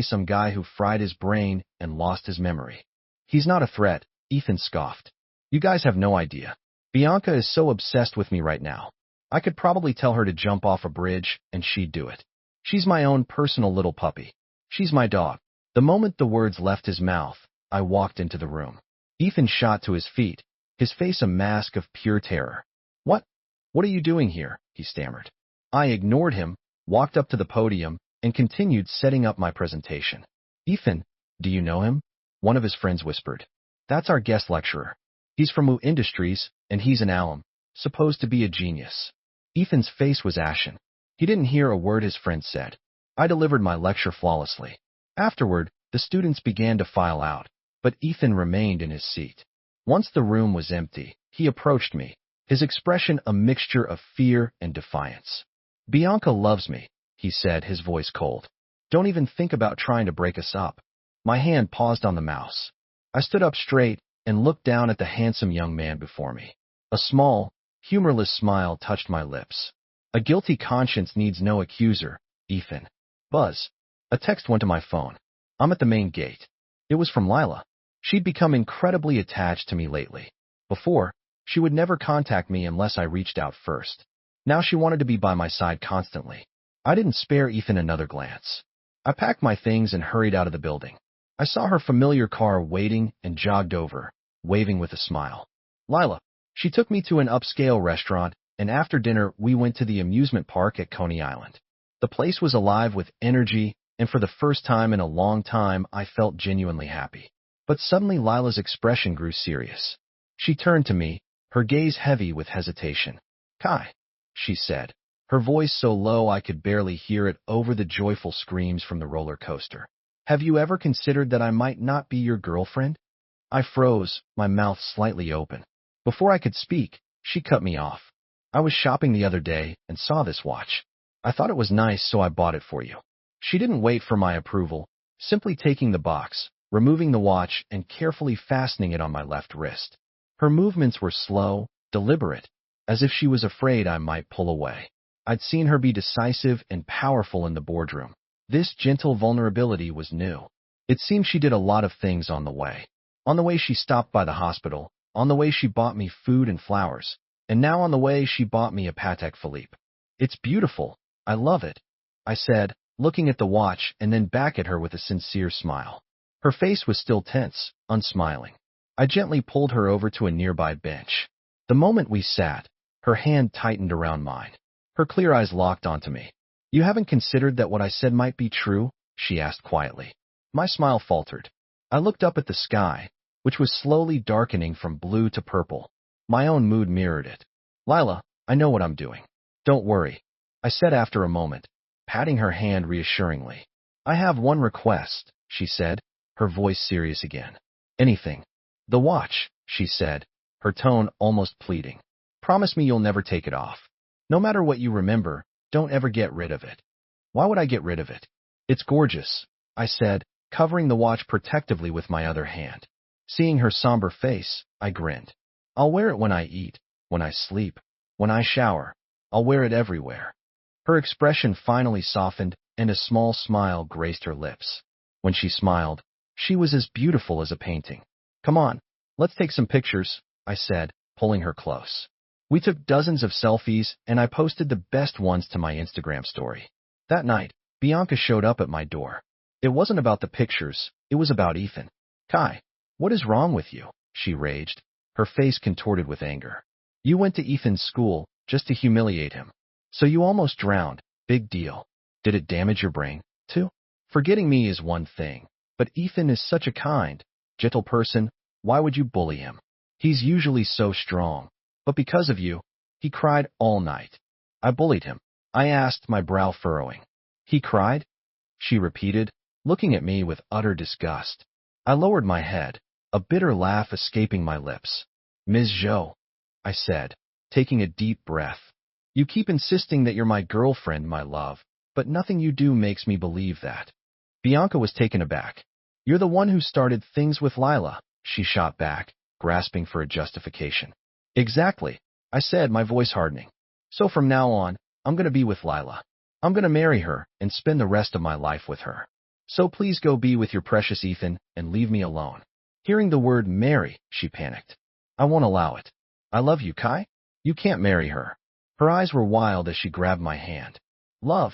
some guy who fried his brain and lost his memory. He's not a threat, Ethan scoffed. You guys have no idea. Bianca is so obsessed with me right now. I could probably tell her to jump off a bridge, and she'd do it. She's my own personal little puppy. She's my dog. The moment the words left his mouth, I walked into the room. Ethan shot to his feet, his face a mask of pure terror. What? What are you doing here? He stammered. I ignored him, walked up to the podium, and continued setting up my presentation. Ethan, do you know him? One of his friends whispered. That's our guest lecturer. He's from Wu Industries, and he's an alum, supposed to be a genius. Ethan's face was ashen. He didn't hear a word his friend said. I delivered my lecture flawlessly. Afterward, the students began to file out, but Ethan remained in his seat. Once the room was empty, he approached me, his expression a mixture of fear and defiance. Bianca loves me, he said, his voice cold. Don't even think about trying to break us up. My hand paused on the mouse. I stood up straight and looked down at the handsome young man before me. A small, humorless smile touched my lips. A guilty conscience needs no accuser, Ethan. Buzz. A text went to my phone. I'm at the main gate. It was from Lila. She'd become incredibly attached to me lately. Before, she would never contact me unless I reached out first. Now she wanted to be by my side constantly. I didn't spare Ethan another glance. I packed my things and hurried out of the building. I saw her familiar car waiting and jogged over, waving with a smile. Lila. She took me to an upscale restaurant, and after dinner we went to the amusement park at Coney Island. The place was alive with energy, and for the first time in a long time I felt genuinely happy. But suddenly Lila's expression grew serious. She turned to me, her gaze heavy with hesitation. Kai, she said, her voice so low I could barely hear it over the joyful screams from the roller coaster. Have you ever considered that I might not be your girlfriend? I froze, my mouth slightly open. Before I could speak, she cut me off. I was shopping the other day and saw this watch. I thought it was nice, so I bought it for you. She didn't wait for my approval, simply taking the box, removing the watch, and carefully fastening it on my left wrist. Her movements were slow, deliberate, as if she was afraid I might pull away. I'd seen her be decisive and powerful in the boardroom. This gentle vulnerability was new. It seemed she did a lot of things on the way. On the way she stopped by the hospital, on the way she bought me food and flowers, and now on the way she bought me a Patek Philippe. It's beautiful. I love it, I said, looking at the watch and then back at her with a sincere smile. Her face was still tense, unsmiling. I gently pulled her over to a nearby bench. The moment we sat, her hand tightened around mine. Her clear eyes locked onto me. You haven't considered that what I said might be true? She asked quietly. My smile faltered. I looked up at the sky, which was slowly darkening from blue to purple. My own mood mirrored it. Lila, I know what I'm doing. Don't worry, I said after a moment, patting her hand reassuringly. I have one request, she said, her voice serious again. Anything. The watch, she said, her tone almost pleading. Promise me you'll never take it off. No matter what you remember, don't ever get rid of it. Why would I get rid of it? It's gorgeous, I said, covering the watch protectively with my other hand. Seeing her somber face, I grinned. I'll wear it when I eat, when I sleep, when I shower. I'll wear it everywhere. Her expression finally softened, and a small smile graced her lips. When she smiled, she was as beautiful as a painting. Come on, let's take some pictures, I said, pulling her close. We took dozens of selfies, and I posted the best ones to my Instagram story. That night, Bianca showed up at my door. It wasn't about the pictures, it was about Ethan. Kai, what is wrong with you? She raged, her face contorted with anger. You went to Ethan's school just to humiliate him. So you almost drowned. Big deal. Did it damage your brain, too? Forgetting me is one thing, but Ethan is such a kind, gentle person. Why would you bully him? He's usually so strong. But because of you, he cried all night. I bullied him. I asked, my brow furrowing. He cried? She repeated, looking at me with utter disgust. I lowered my head, a bitter laugh escaping my lips. Ms. Zhou, I said, taking a deep breath. You keep insisting that you're my girlfriend, my love, but nothing you do makes me believe that. Bianca was taken aback. You're the one who started things with Lila, she shot back, grasping for a justification. Exactly, I said, my voice hardening. So from now on, I'm going to be with Lila. I'm going to marry her and spend the rest of my life with her. So please go be with your precious Ethan and leave me alone. Hearing the word marry, she panicked. I won't allow it. I love you, Kai. You can't marry her. Her eyes were wild as she grabbed my hand. Love.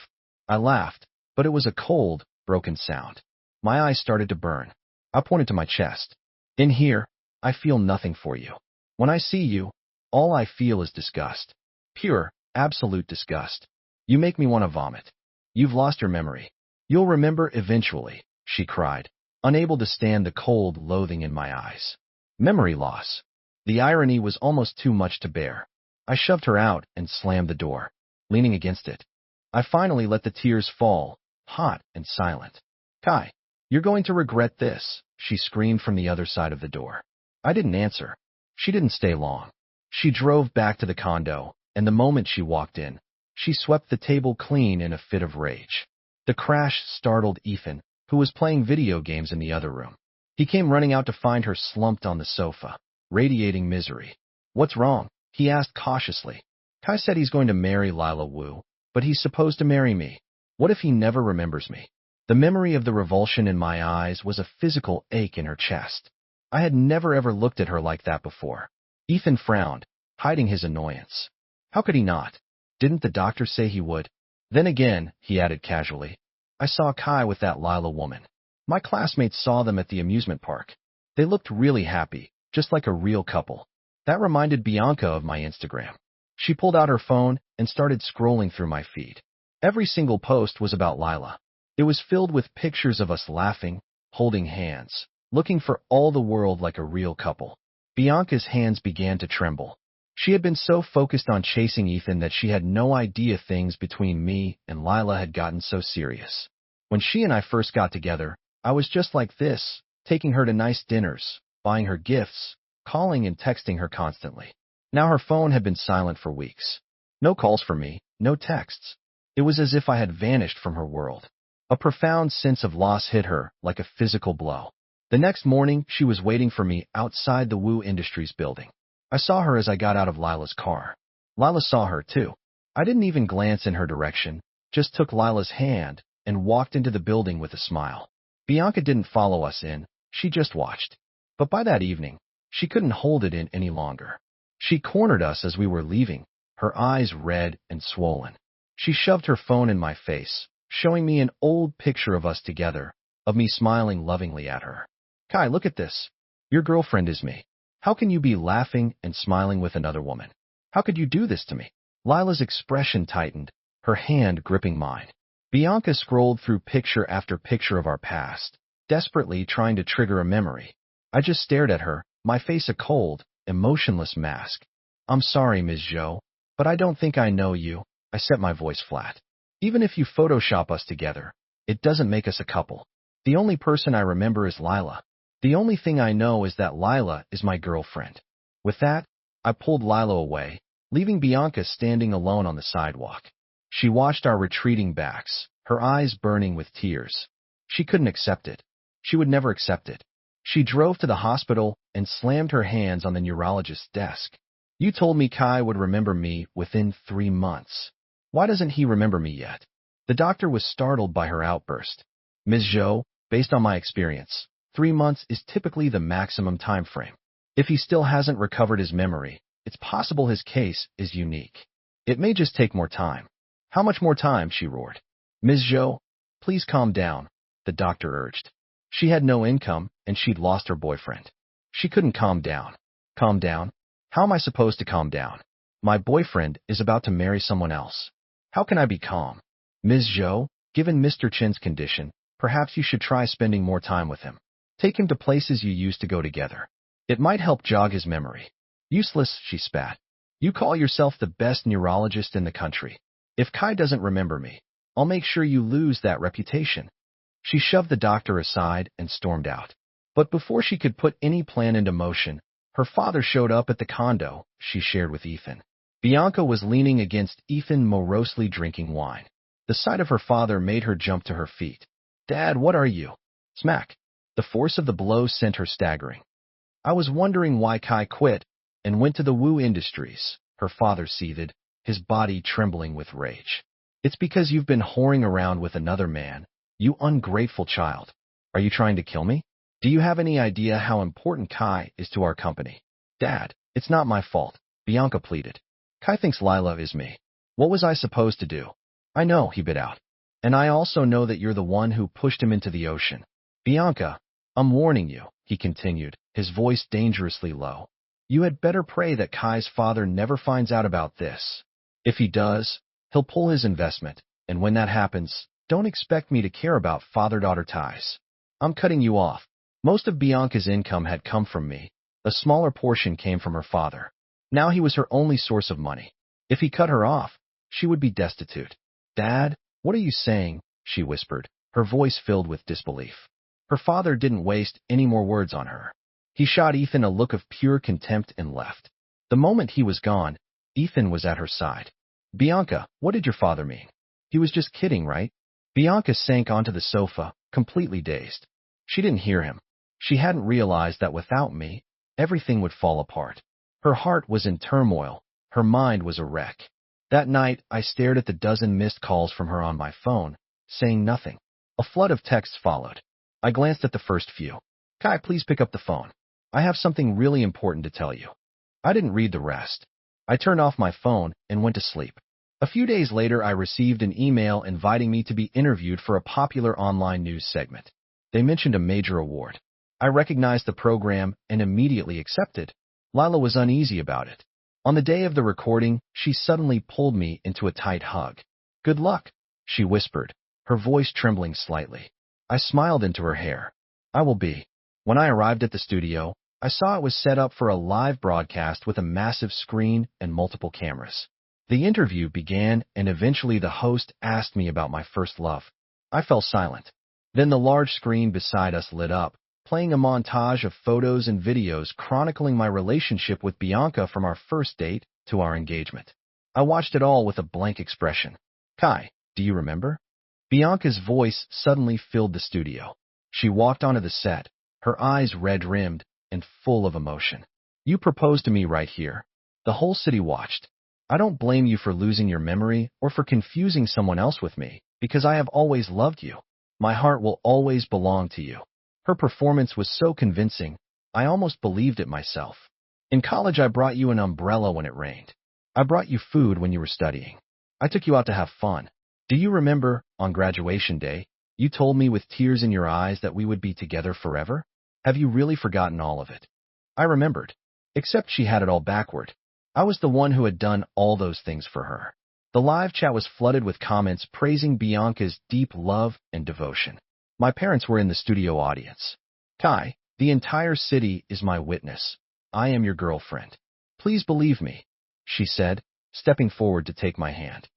I laughed, but it was a cold, broken sound. My eyes started to burn. I pointed to my chest. In here, I feel nothing for you. When I see you, all I feel is disgust. Pure, absolute disgust. You make me want to vomit. You've lost your memory. You'll remember eventually, she cried, unable to stand the cold loathing in my eyes. Memory loss. The irony was almost too much to bear. I shoved her out and slammed the door, leaning against it. I finally let the tears fall, hot and silent. Kai, you're going to regret this, she screamed from the other side of the door. I didn't answer. She didn't stay long. She drove back to the condo, and the moment she walked in, she swept the table clean in a fit of rage. The crash startled Ethan, who was playing video games in the other room. He came running out to find her slumped on the sofa, radiating misery. What's wrong? He asked cautiously. Kai said he's going to marry Lila Wu, but he's supposed to marry me. What if he never remembers me? The memory of the revulsion in my eyes was a physical ache in her chest. I had never ever looked at her like that before. Ethan frowned, hiding his annoyance. How could he not? Didn't the doctor say he would? Then again, he added casually, I saw Kai with that Lila woman. My classmates saw them at the amusement park. They looked really happy, just like a real couple. That reminded Bianca of my Instagram. She pulled out her phone and started scrolling through my feed. Every single post was about Lila. It was filled with pictures of us laughing, holding hands, looking for all the world like a real couple. Bianca's hands began to tremble. She had been so focused on chasing Ethan that she had no idea things between me and Lila had gotten so serious. When she and I first got together, I was just like this, taking her to nice dinners, buying her gifts, calling and texting her constantly. Now her phone had been silent for weeks. No calls from me, no texts. It was as if I had vanished from her world. A profound sense of loss hit her like a physical blow. The next morning, she was waiting for me outside the Wu Industries building. I saw her as I got out of Lila's car. Lila saw her, too. I didn't even glance in her direction, just took Lila's hand and walked into the building with a smile. Bianca didn't follow us in, she just watched. But by that evening, she couldn't hold it in any longer. She cornered us as we were leaving, her eyes red and swollen. She shoved her phone in my face, showing me an old picture of us together, of me smiling lovingly at her. Kai, look at this. Your girlfriend is me. How can you be laughing and smiling with another woman? How could you do this to me? Lila's expression tightened, her hand gripping mine. Bianca scrolled through picture after picture of our past, desperately trying to trigger a memory. I just stared at her, my face a cold, emotionless mask. I'm sorry, Ms. Zhou, but I don't think I know you. I set my voice flat. Even if you Photoshop us together, it doesn't make us a couple. The only person I remember is Lila. The only thing I know is that Lila is my girlfriend. With that, I pulled Lila away, leaving Bianca standing alone on the sidewalk. She watched our retreating backs, her eyes burning with tears. She couldn't accept it. She would never accept it. She drove to the hospital and slammed her hands on the neurologist's desk. You told me Kai would remember me within 3 months. Why doesn't he remember me yet? The doctor was startled by her outburst. Ms. Zhou, based on my experience, 3 months is typically the maximum time frame. If he still hasn't recovered his memory, it's possible his case is unique. It may just take more time. How much more time? She roared. Ms. Zhou, please calm down. the doctor urged. She had no income, and she'd lost her boyfriend. She couldn't calm down. Calm down? How am I supposed to calm down? My boyfriend is about to marry someone else. How can I be calm? Ms. Zhou, given Mr. Chen's condition, perhaps you should try spending more time with him. Take him to places you used to go together. It might help jog his memory. Useless, she spat. You call yourself the best neurologist in the country. If Kai doesn't remember me, I'll make sure you lose that reputation. She shoved the doctor aside and stormed out. But before she could put any plan into motion, her father showed up at the condo she shared with Ethan. Bianca was leaning against Ethan, morosely drinking wine. The sight of her father made her jump to her feet. Dad, what are you? Smack. The force of the blow sent her staggering. I was wondering why Kai quit and went to the Wu Industries, her father seethed, his body trembling with rage. It's because you've been whoring around with another man, you ungrateful child. Are you trying to kill me? Do you have any idea how important Kai is to our company? Dad, it's not my fault, Bianca pleaded. Kai thinks Lila is me. What was I supposed to do? I know, he bit out. And I also know that you're the one who pushed him into the ocean. Bianca, I'm warning you, he continued, his voice dangerously low. You had better pray that Kai's father never finds out about this. If he does, he'll pull his investment, and when that happens, don't expect me to care about father-daughter ties. I'm cutting you off. Most of Bianca's income had come from me. A smaller portion came from her father. Now he was her only source of money. If he cut her off, she would be destitute. Dad, what are you saying? She whispered, her voice filled with disbelief. Her father didn't waste any more words on her. He shot Ethan a look of pure contempt and left. The moment he was gone, Ethan was at her side. Bianca, what did your father mean? He was just kidding, right? Bianca sank onto the sofa, completely dazed. She didn't hear him. She hadn't realized that without me, everything would fall apart. Her heart was in turmoil. Her mind was a wreck. That night, I stared at the dozen missed calls from her on my phone, saying nothing. A flood of texts followed. I glanced at the first few. Kai, please pick up the phone. I have something really important to tell you. I didn't read the rest. I turned off my phone and went to sleep. A few days later, I received an email inviting me to be interviewed for a popular online news segment. They mentioned a major award. I recognized the program and immediately accepted. Lila was uneasy about it. On the day of the recording, she suddenly pulled me into a tight hug. Good luck, she whispered, her voice trembling slightly. I smiled into her hair. I will be. When I arrived at the studio, I saw it was set up for a live broadcast with a massive screen and multiple cameras. The interview began, and eventually the host asked me about my first love. I fell silent. Then the large screen beside us lit up, playing a montage of photos and videos chronicling my relationship with Bianca from our first date to our engagement. I watched it all with a blank expression. Kai, do you remember? Bianca's voice suddenly filled the studio. She walked onto the set, her eyes red-rimmed and full of emotion. You proposed to me right here. The whole city watched. I don't blame you for losing your memory or for confusing someone else with me, because I have always loved you. My heart will always belong to you. Her performance was so convincing, I almost believed it myself. In college, I brought you an umbrella when it rained. I brought you food when you were studying. I took you out to have fun. Do you remember, on graduation day, you told me with tears in your eyes that we would be together forever? Have you really forgotten all of it? I remembered. Except she had it all backward. I was the one who had done all those things for her. The live chat was flooded with comments praising Bianca's deep love and devotion. My parents were in the studio audience. Kai, the entire city is my witness. I am your girlfriend. Please believe me, she said, stepping forward to take my hand.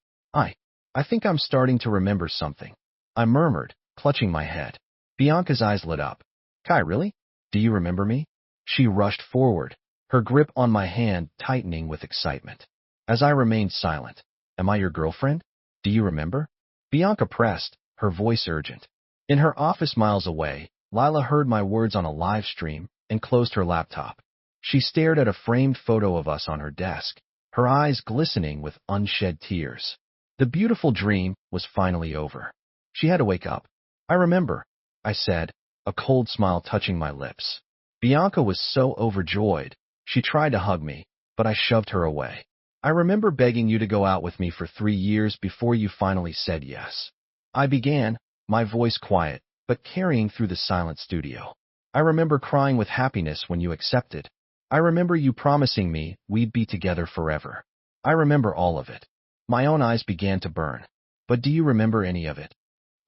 I think I'm starting to remember something, I murmured, clutching my head. Bianca's eyes lit up. Kai, really? Do you remember me? She rushed forward, her grip on my hand tightening with excitement. As I remained silent, am I your girlfriend? Do you remember? Bianca pressed, her voice urgent. In her office miles away, Lila heard my words on a live stream and closed her laptop. She stared at a framed photo of us on her desk, her eyes glistening with unshed tears. The beautiful dream was finally over. She had to wake up. I remember, I said, a cold smile touching my lips. Bianca was so overjoyed. She tried to hug me, but I shoved her away. I remember begging you to go out with me for 3 years before you finally said yes. I began, my voice quiet, but carrying through the silent studio. I remember crying with happiness when you accepted. I remember you promising me we'd be together forever. I remember all of it. My own eyes began to burn. But do you remember any of it?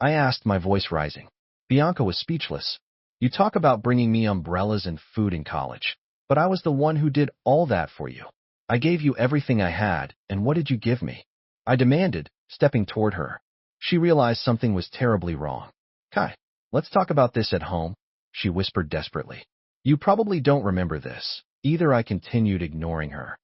I asked, my voice rising. Bianca was speechless. You talk about bringing me umbrellas and food in college, but I was the one who did all that for you. I gave you everything I had, and what did you give me? I demanded, stepping toward her. She realized something was terribly wrong. Kai, let's talk about this at home, she whispered desperately. You probably don't remember this. Either. I continued, ignoring her.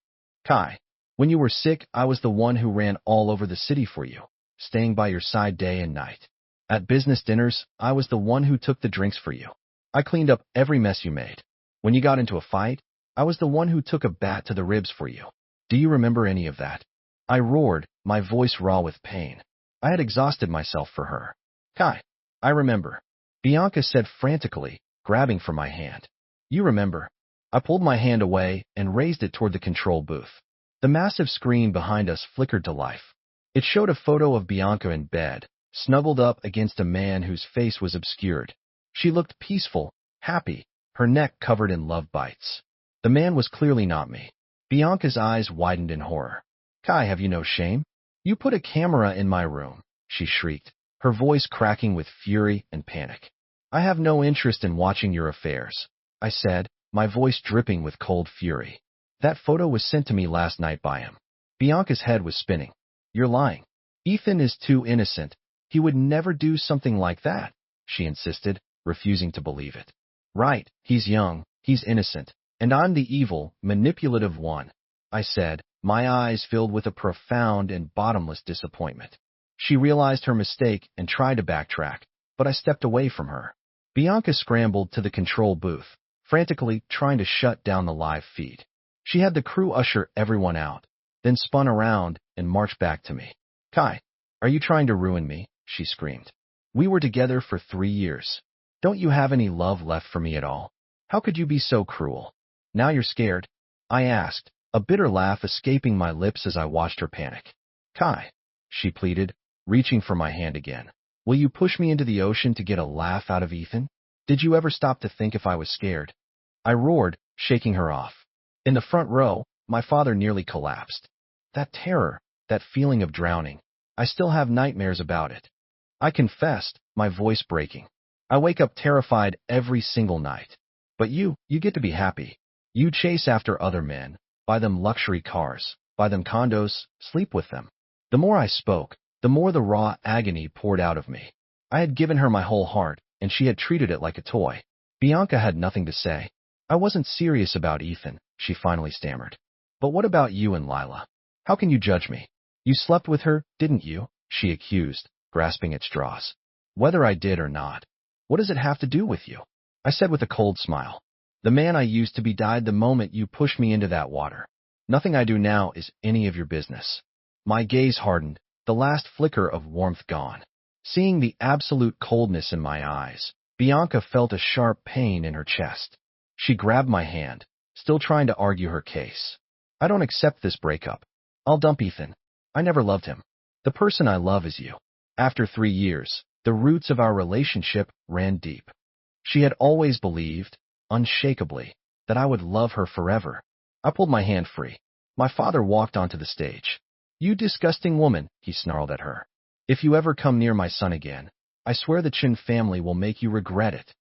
Kai, when you were sick, I was the one who ran all over the city for you, staying by your side day and night. At business dinners, I was the one who took the drinks for you. I cleaned up every mess you made. When you got into a fight, I was the one who took a bat to the ribs for you. Do you remember any of that? I roared, my voice raw with pain. I had exhausted myself for her. Kai, I remember, Bianca said frantically, grabbing for my hand. You remember? I pulled my hand away and raised it toward the control booth. The massive screen behind us flickered to life. It showed a photo of Bianca in bed, snuggled up against a man whose face was obscured. She looked peaceful, happy, her neck covered in love bites. The man was clearly not me. Bianca's eyes widened in horror. Kai, have you no shame? You put a camera in my room, she shrieked, her voice cracking with fury and panic. I have no interest in watching your affairs, I said, my voice dripping with cold fury. That photo was sent to me last night by him. Bianca's head was spinning. You're lying. Ethan is too innocent. He would never do something like that, she insisted, refusing to believe it. Right, he's young, he's innocent, and I'm the evil, manipulative one, I said, my eyes filled with a profound and bottomless disappointment. She realized her mistake and tried to backtrack, but I stepped away from her. Bianca scrambled to the control booth, frantically trying to shut down the live feed. She had the crew usher everyone out, then spun around and marched back to me. Kai, are you trying to ruin me? She screamed. We were together for 3 years. Don't you have any love left for me at all? How could you be so cruel? Now you're scared? I asked, a bitter laugh escaping my lips as I watched her panic. Kai, she pleaded, reaching for my hand again. Will you push me into the ocean to get a laugh out of Ethan? Did you ever stop to think if I was scared? I roared, shaking her off. In the front row, my father nearly collapsed. That terror, that feeling of drowning, I still have nightmares about it. I confessed, my voice breaking. I wake up terrified every single night. But you get to be happy. You chase after other men, buy them luxury cars, buy them condos, sleep with them. The more I spoke, the more the raw agony poured out of me. I had given her my whole heart, and she had treated it like a toy. Bianca had nothing to say. I wasn't serious about Ethan, she finally stammered. But what about you and Lila? How can you judge me? You slept with her, didn't you? She accused, grasping at straws. Whether I did or not, what does it have to do with you? I said with a cold smile. The man I used to be died the moment you pushed me into that water. Nothing I do now is any of your business. My gaze hardened, the last flicker of warmth gone. Seeing the absolute coldness in my eyes, Bianca felt a sharp pain in her chest. She grabbed my hand, still trying to argue her case. I don't accept this breakup. I'll dump Ethan. I never loved him. The person I love is you. After 3 years, the roots of our relationship ran deep. She had always believed, unshakably, that I would love her forever. I pulled my hand free. My father walked onto the stage. You disgusting woman, he snarled at her. If you ever come near my son again, I swear the Chin family will make you regret it.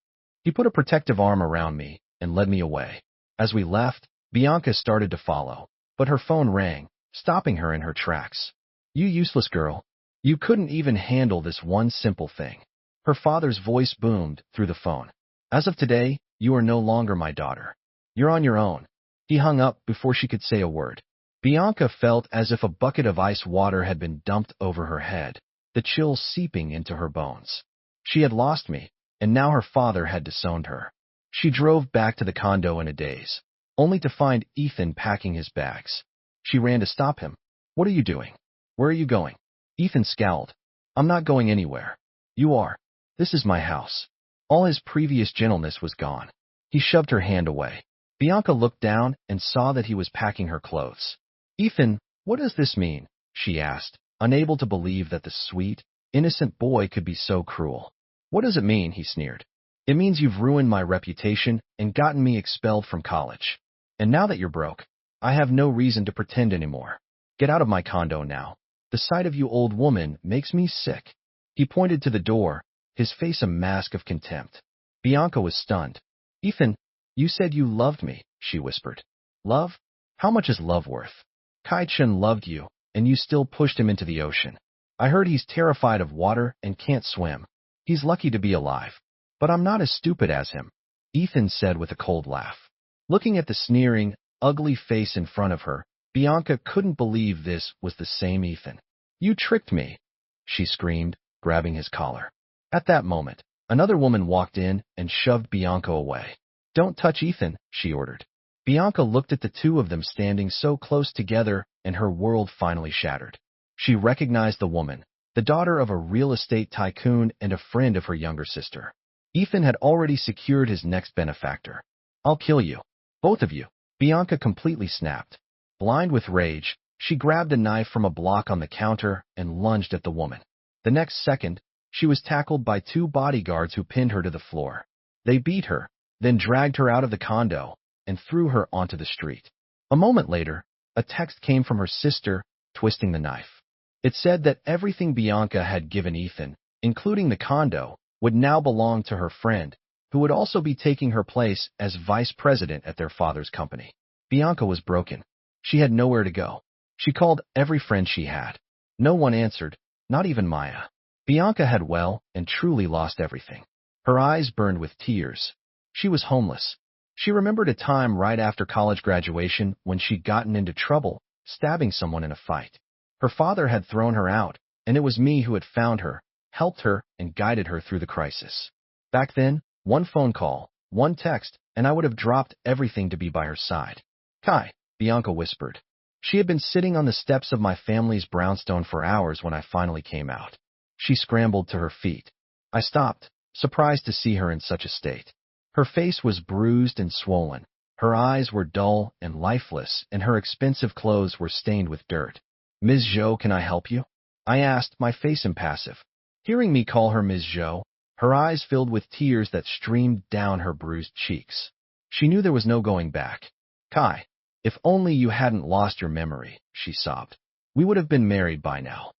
He put a protective arm around me and led me away. As we left, Bianca started to follow, but her phone rang, stopping her in her tracks. You useless girl. You couldn't even handle this one simple thing. Her father's voice boomed through the phone. As of today, you are no longer my daughter. You're on your own. He hung up before she could say a word. Bianca felt as if a bucket of ice water had been dumped over her head, the chills seeping into her bones. She had lost me, and now her father had disowned her. She drove back to the condo in a daze, only to find Ethan packing his bags. She ran to stop him. What are you doing? Where are you going? Ethan scowled. I'm not going anywhere. You are. This is my house. All his previous gentleness was gone. He shoved her hand away. Bianca looked down and saw that he was packing her clothes. Ethan, what does this mean? She asked, unable to believe that the sweet, innocent boy could be so cruel. What does it mean? He sneered. It means you've ruined my reputation and gotten me expelled from college. And now that you're broke, I have no reason to pretend anymore. Get out of my condo now. The sight of you, old woman, makes me sick. He pointed to the door, his face a mask of contempt. Bianca was stunned. Ethan, you said you loved me, she whispered. Love? How much is love worth? Kai-Chen loved you, and you still pushed him into the ocean. I heard he's terrified of water and can't swim. He's lucky to be alive. But I'm not as stupid as him, Ethan said with a cold laugh. Looking at the sneering, ugly face in front of her, Bianca couldn't believe this was the same Ethan. You tricked me, she screamed, grabbing his collar. At that moment, another woman walked in and shoved Bianca away. Don't touch Ethan, she ordered. Bianca looked at the two of them standing so close together, and her world finally shattered. She recognized the woman, the daughter of a real estate tycoon and a friend of her younger sister. Ethan had already secured his next benefactor. I'll kill you. Both of you. Bianca completely snapped. Blind with rage, she grabbed a knife from a block on the counter and lunged at the woman. The next second, she was tackled by two bodyguards who pinned her to the floor. They beat her, then dragged her out of the condo and threw her onto the street. A moment later, a text came from her sister, twisting the knife. It said that everything Bianca had given Ethan, including the condo, would now belong to her friend, who would also be taking her place as vice president at their father's company. Bianca was broken. She had nowhere to go. She called every friend she had. No one answered, not even Maya. Bianca had well and truly lost everything. Her eyes burned with tears. She was homeless. She remembered a time right after college graduation when she'd gotten into trouble, stabbing someone in a fight. Her father had thrown her out, and it was me who had found her, helped her, and guided her through the crisis. Back then, one phone call, one text, and I would have dropped everything to be by her side. Kai, Bianca whispered. She had been sitting on the steps of my family's brownstone for hours when I finally came out. She scrambled to her feet. I stopped, surprised to see her in such a state. Her face was bruised and swollen. Her eyes were dull and lifeless, and her expensive clothes were stained with dirt. Ms. Zhou, can I help you? I asked, my face impassive. Hearing me call her Ms. Zhou, her eyes filled with tears that streamed down her bruised cheeks. She knew there was no going back. Kai, if only you hadn't lost your memory, she sobbed. We would have been married by now.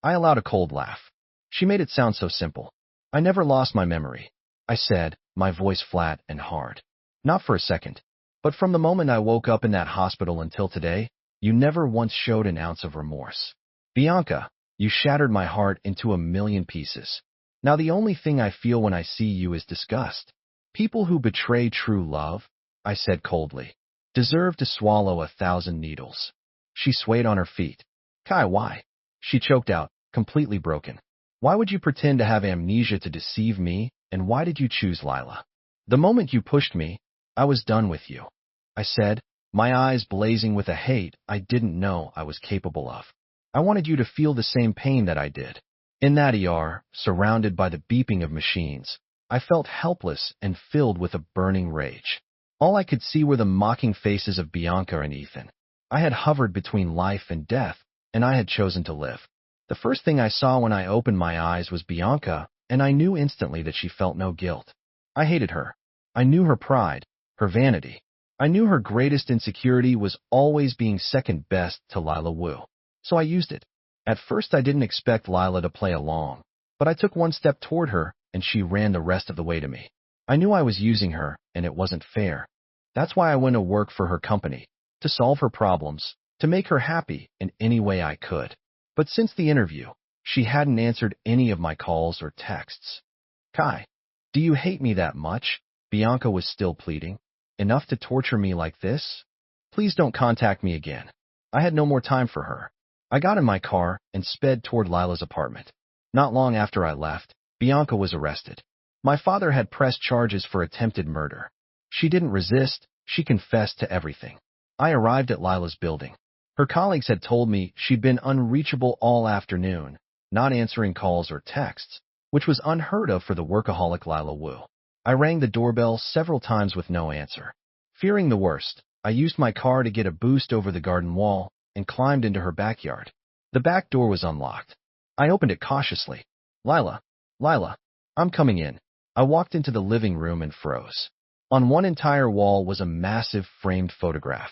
I allowed a cold laugh. She made it sound so simple. I never lost my memory, I said, my voice flat and hard. Not for a second. But from the moment I woke up in that hospital until today, you never once showed an ounce of remorse. Bianca, you shattered my heart into a million pieces. Now the only thing I feel when I see you is disgust. People who betray true love, I said coldly, deserve to swallow 1,000 needles. She swayed on her feet. Kai, why? She choked out, completely broken. Why would you pretend to have amnesia to deceive me, and why did you choose Lila? The moment you pushed me, I was done with you, I said, my eyes blazing with a hate I didn't know I was capable of. I wanted you to feel the same pain that I did. In that ER, surrounded by the beeping of machines, I felt helpless and filled with a burning rage. All I could see were the mocking faces of Bianca and Ethan. I had hovered between life and death, and I had chosen to live. The first thing I saw when I opened my eyes was Bianca, and I knew instantly that she felt no guilt. I hated her. I knew her pride, her vanity. I knew her greatest insecurity was always being second best to Lila Wu. So I used it. At first I didn't expect Lila to play along, but I took one step toward her, and she ran the rest of the way to me. I knew I was using her, and it wasn't fair. That's why I went to work for her company, to solve her problems, to make her happy in any way I could. But since the interview, she hadn't answered any of my calls or texts. Kai, do you hate me that much? Bianca was still pleading. Enough to torture me like this? Please don't contact me again. I had no more time for her. I got in my car and sped toward Lila's apartment. Not long after I left, Bianca was arrested. My father had pressed charges for attempted murder. She didn't resist, she confessed to everything. I arrived at Lila's building. Her colleagues had told me she'd been unreachable all afternoon, not answering calls or texts, which was unheard of for the workaholic Lila Wu. I rang the doorbell several times with no answer. Fearing the worst, I used my car to get a boost over the garden wall and climbed into her backyard. The back door was unlocked. I opened it cautiously. Lila, I'm coming in. I walked into the living room and froze. On one entire wall was a massive framed photograph.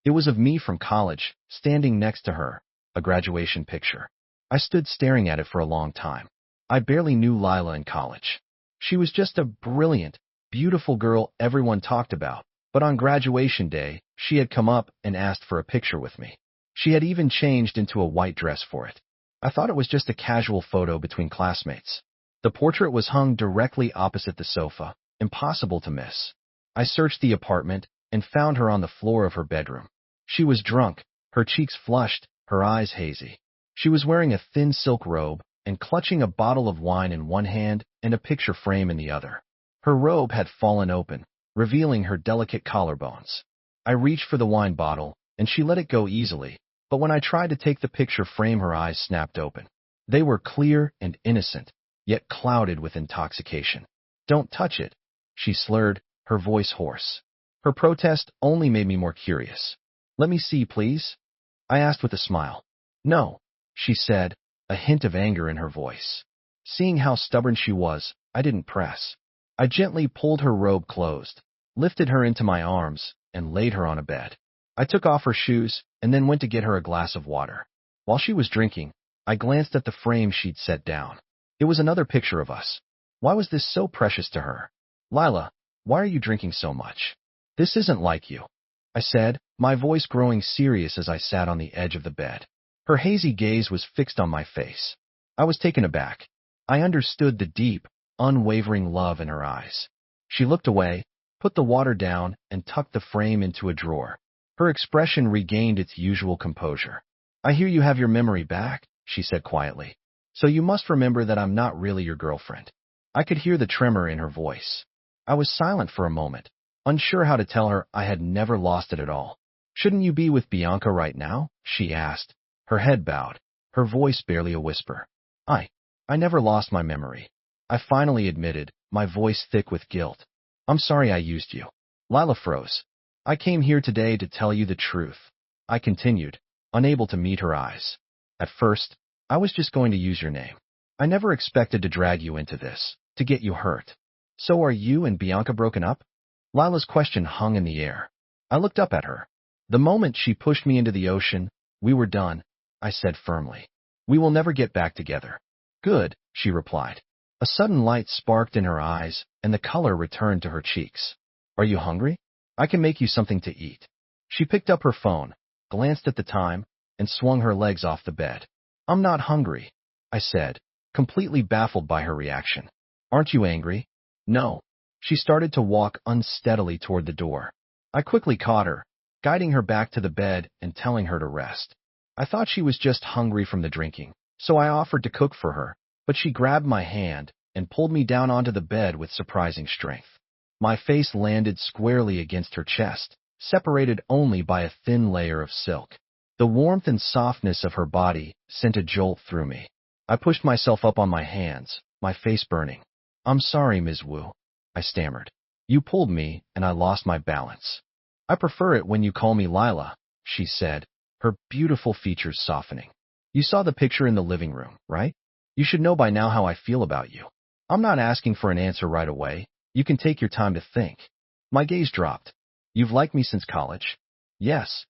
It was of me from college, standing next to her, a graduation picture. I stood staring at it for a long time. I barely knew Lila in college. She was just a brilliant, beautiful girl everyone talked about, but on graduation day, she had come up and asked for a picture with me. She had even changed into a white dress for it. I thought it was just a casual photo between classmates. The portrait was hung directly opposite the sofa, impossible to miss. I searched the apartment and found her on the floor of her bedroom. She was drunk, her cheeks flushed, her eyes hazy. She was wearing a thin silk robe and clutching a bottle of wine in one hand and a picture frame in the other. Her robe had fallen open, revealing her delicate collarbones. I reached for the wine bottle, and she let it go easily, but when I tried to take the picture frame, her eyes snapped open. They were clear and innocent, yet clouded with intoxication. "Don't touch it," she slurred, her voice hoarse. Her protest only made me more curious. "Let me see, please," I asked with a smile. "No," she said, a hint of anger in her voice. Seeing how stubborn she was, I didn't press. I gently pulled her robe closed, lifted her into my arms, and laid her on a bed. I took off her shoes and then went to get her a glass of water. While she was drinking, I glanced at the frame she'd set down. It was another picture of us. Why was this so precious to her? "Lila, why are you drinking so much? This isn't like you," I said, my voice growing serious as I sat on the edge of the bed. Her hazy gaze was fixed on my face. I was taken aback. I understood the deep, unwavering love in her eyes. She looked away, put the water down, and tucked the frame into a drawer. Her expression regained its usual composure. "I hear you have your memory back," she said quietly. "So you must remember that I'm not really your girlfriend." I could hear the tremor in her voice. I was silent for a moment, unsure how to tell her I had never lost it at all. "Shouldn't you be with Bianca right now?" she asked, her head bowed, her voice barely a whisper. I never lost my memory," I finally admitted, my voice thick with guilt. "I'm sorry I used you." Lila froze. "I came here today to tell you the truth," I continued, unable to meet her eyes. "At first, I was just going to use your name. I never expected to drag you into this, to get you hurt." "So are you and Bianca broken up?" Lila's question hung in the air. I looked up at her. The moment she pushed me into the ocean, "We were done," I said firmly. "We will never get back together." "Good," she replied. A sudden light sparked in her eyes, and the color returned to her cheeks. "Are you hungry? I can make you something to eat." She picked up her phone, glanced at the time, and swung her legs off the bed. "I'm not hungry," I said, completely baffled by her reaction. "Aren't you angry?" "No." She started to walk unsteadily toward the door. I quickly caught her, guiding her back to the bed and telling her to rest. I thought she was just hungry from the drinking, so I offered to cook for her, but she grabbed my hand and pulled me down onto the bed with surprising strength. My face landed squarely against her chest, separated only by a thin layer of silk. The warmth and softness of her body sent a jolt through me. I pushed myself up on my hands, my face burning. "I'm sorry, Ms. Wu," I stammered. "You pulled me, and I lost my balance." "I prefer it when you call me Lila," she said, her beautiful features softening. "You saw the picture in the living room, right? You should know by now how I feel about you. I'm not asking for an answer right away. You can take your time to think." My gaze dropped. "You've liked me since college?" "Yes."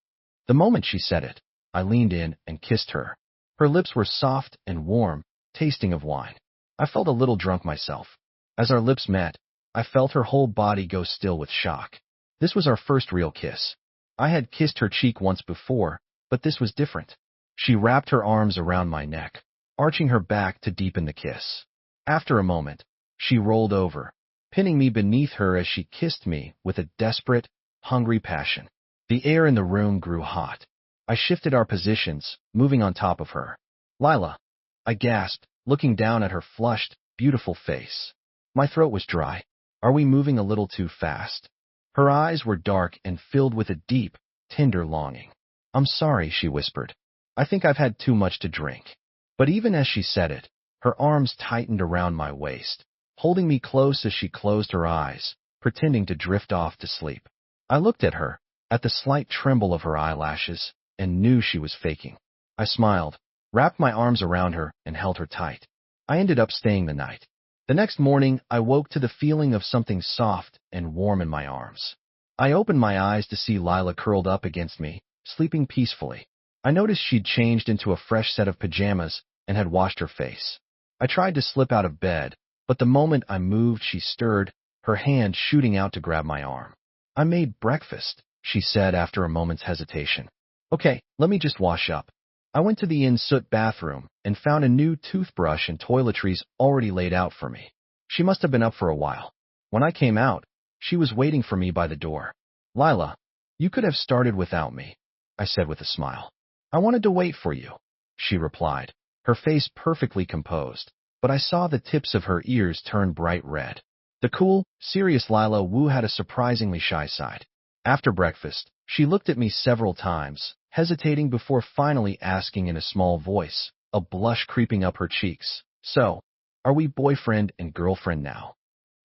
The moment she said it, I leaned in and kissed her. Her lips were soft and warm, tasting of wine. I felt a little drunk myself. As our lips met, I felt her whole body go still with shock. This was our first real kiss. I had kissed her cheek once before, but this was different. She wrapped her arms around my neck, arching her back to deepen the kiss. After a moment, she rolled over, pinning me beneath her as she kissed me with a desperate, hungry passion. The air in the room grew hot. I shifted our positions, moving on top of her. "Lila," I gasped, looking down at her flushed, beautiful face. My throat was dry. "Are we moving a little too fast?" Her eyes were dark and filled with a deep, tender longing. "I'm sorry," she whispered. "I think I've had too much to drink." But even as she said it, her arms tightened around my waist, holding me close as she closed her eyes, pretending to drift off to sleep. I looked at her, at the slight tremble of her eyelashes, and knew she was faking. I smiled, wrapped my arms around her, and held her tight. I ended up staying the night. The next morning, I woke to the feeling of something soft and warm in my arms. I opened my eyes to see Lila curled up against me, sleeping peacefully. I noticed she'd changed into a fresh set of pajamas and had washed her face. I tried to slip out of bed, but the moment I moved, she stirred, her hand shooting out to grab my arm. "I made breakfast," she said after a moment's hesitation. "Okay, let me just wash up." I went to the in-suite bathroom and found a new toothbrush and toiletries already laid out for me. She must have been up for a while. When I came out, she was waiting for me by the door. "Lila, you could have started without me," I said with a smile. "I wanted to wait for you," she replied, her face perfectly composed, but I saw the tips of her ears turn bright red. The cool, serious Lila Wu had a surprisingly shy side. After breakfast, she looked at me several times, hesitating before finally asking in a small voice, a blush creeping up her cheeks, "So, are we boyfriend and girlfriend now?"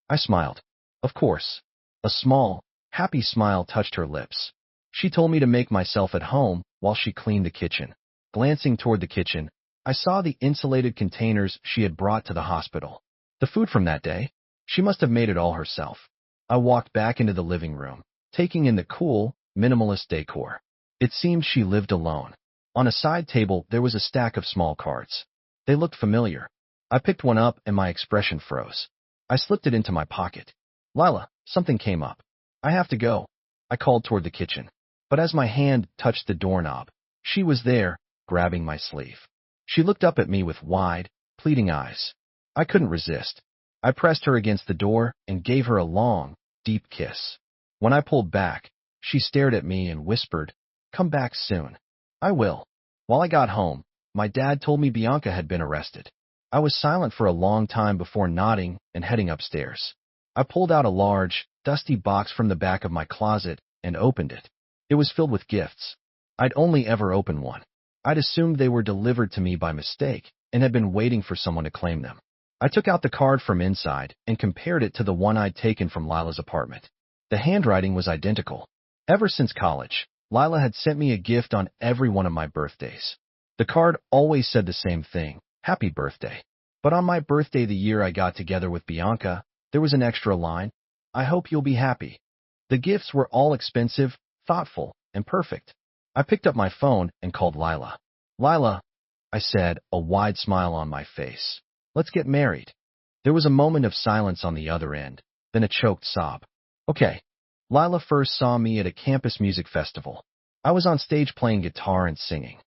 I smiled. Of course. A small, happy smile touched her lips. She told me to make myself at home while she cleaned the kitchen. Glancing toward the kitchen, I saw the insulated containers she had brought to the hospital. The food from that day? She must have made it all herself. I walked back into the living room, taking in the cool, minimalist decor. It seemed she lived alone. On a side table, there was a stack of small cards. They looked familiar. I picked one up and my expression froze. I slipped it into my pocket. "Lila, something came up. I have to go." I called toward the kitchen. But as my hand touched the doorknob, she was there, grabbing my sleeve. She looked up at me with wide, pleading eyes. I couldn't resist. I pressed her against the door and gave her a long, deep kiss. When I pulled back, she stared at me and whispered, "Come back soon." "I will." While I got home, my dad told me Bianca had been arrested. I was silent for a long time before nodding and heading upstairs. I pulled out a large, dusty box from the back of my closet and opened it. It was filled with gifts. I'd only ever opened one. I'd assumed they were delivered to me by mistake and had been waiting for someone to claim them. I took out the card from inside and compared it to the one I'd taken from Lila's apartment. The handwriting was identical. Ever since college, Lila had sent me a gift on every one of my birthdays. The card always said the same thing, "Happy birthday." But on my birthday the year I got together with Bianca, there was an extra line, "I hope you'll be happy." The gifts were all expensive, thoughtful, and perfect. I picked up my phone and called Lila. "Lila," I said, a wide smile on my face. "Let's get married." There was a moment of silence on the other end, then a choked sob. "Okay." Lila first saw me at a campus music festival. I was on stage playing guitar and singing.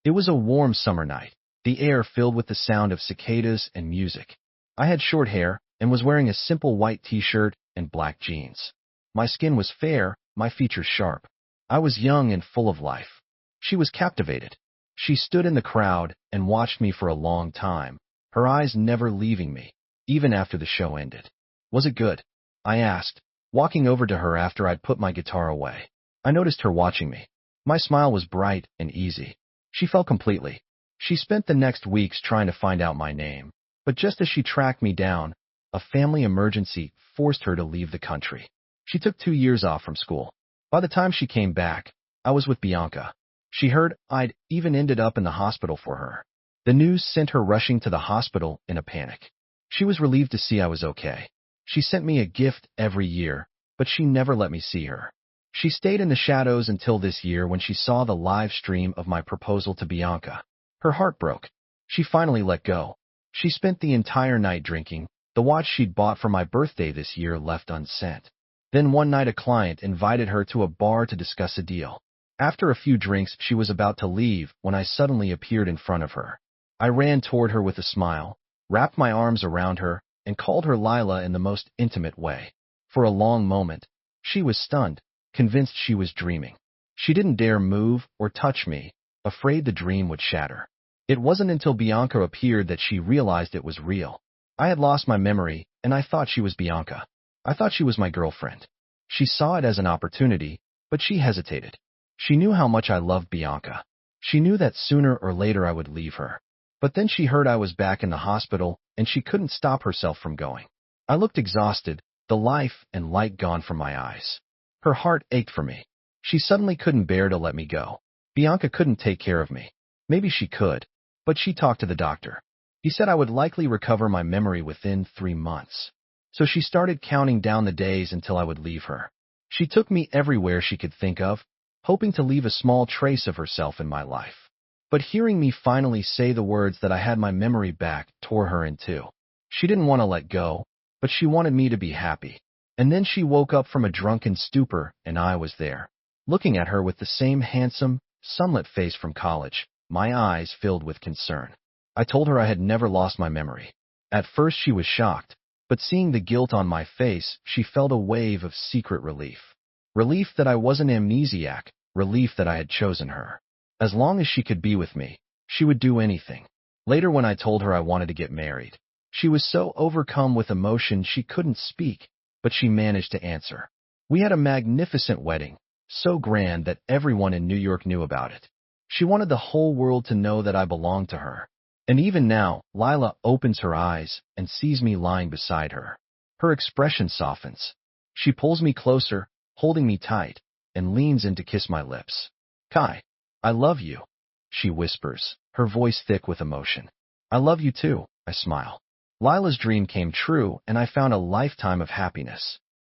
It was a warm summer night, the air filled with the sound of cicadas and music. I had short hair and was wearing a simple white t-shirt and black jeans. My skin was fair, my features sharp. I was young and full of life. She was captivated. She stood in the crowd and watched me for a long time, her eyes never leaving me, even after the show ended. "Was it good?" I asked, walking over to her after I'd put my guitar away. I noticed her watching me. My smile was bright and easy. She fell completely. She spent the next weeks trying to find out my name, but just as she tracked me down, a family emergency forced her to leave the country. She took 2 years off from school. By the time she came back, I was with Bianca. She heard I'd even ended up in the hospital for her. The news sent her rushing to the hospital in a panic. She was relieved to see I was okay. She sent me a gift every year, but she never let me see her. She stayed in the shadows until this year when she saw the live stream of my proposal to Bianca. Her heart broke. She finally let go. She spent the entire night drinking. The watch she'd bought for my birthday this year left unsent. Then one night a client invited her to a bar to discuss a deal. After a few drinks, she was about to leave when I suddenly appeared in front of her. I ran toward her with a smile, wrapped my arms around her, and called her Lila in the most intimate way. For a long moment, she was stunned, convinced she was dreaming. She didn't dare move or touch me, afraid the dream would shatter. It wasn't until Bianca appeared that she realized it was real. I had lost my memory, and I thought she was Bianca. I thought she was my girlfriend. She saw it as an opportunity, but she hesitated. She knew how much I loved Bianca. She knew that sooner or later I would leave her. But then she heard I was back in the hospital, and she couldn't stop herself from going. I looked exhausted, the life and light gone from my eyes. Her heart ached for me. She suddenly couldn't bear to let me go. Bianca couldn't take care of me. Maybe she could, but she talked to the doctor. He said I would likely recover my memory within 3 months. So she started counting down the days until I would leave her. She took me everywhere she could think of, hoping to leave a small trace of herself in my life. But hearing me finally say the words that I had my memory back tore her in two. She didn't want to let go, but she wanted me to be happy. And then she woke up from a drunken stupor, and I was there, looking at her with the same handsome, sunlit face from college, my eyes filled with concern. I told her I had never lost my memory. At first she was shocked, but seeing the guilt on my face, she felt a wave of secret relief. Relief that I wasn't amnesiac, relief that I had chosen her. As long as she could be with me, she would do anything. Later when I told her I wanted to get married, she was so overcome with emotion she couldn't speak, but she managed to answer. We had a magnificent wedding, so grand that everyone in New York knew about it. She wanted the whole world to know that I belonged to her. And even now, Lila opens her eyes and sees me lying beside her. Her expression softens. She pulls me closer, holding me tight, and leans in to kiss my lips. Kai, I love you, she whispers, her voice thick with emotion. I love you too, I smile. Lila's dream came true, and I found a lifetime of happiness.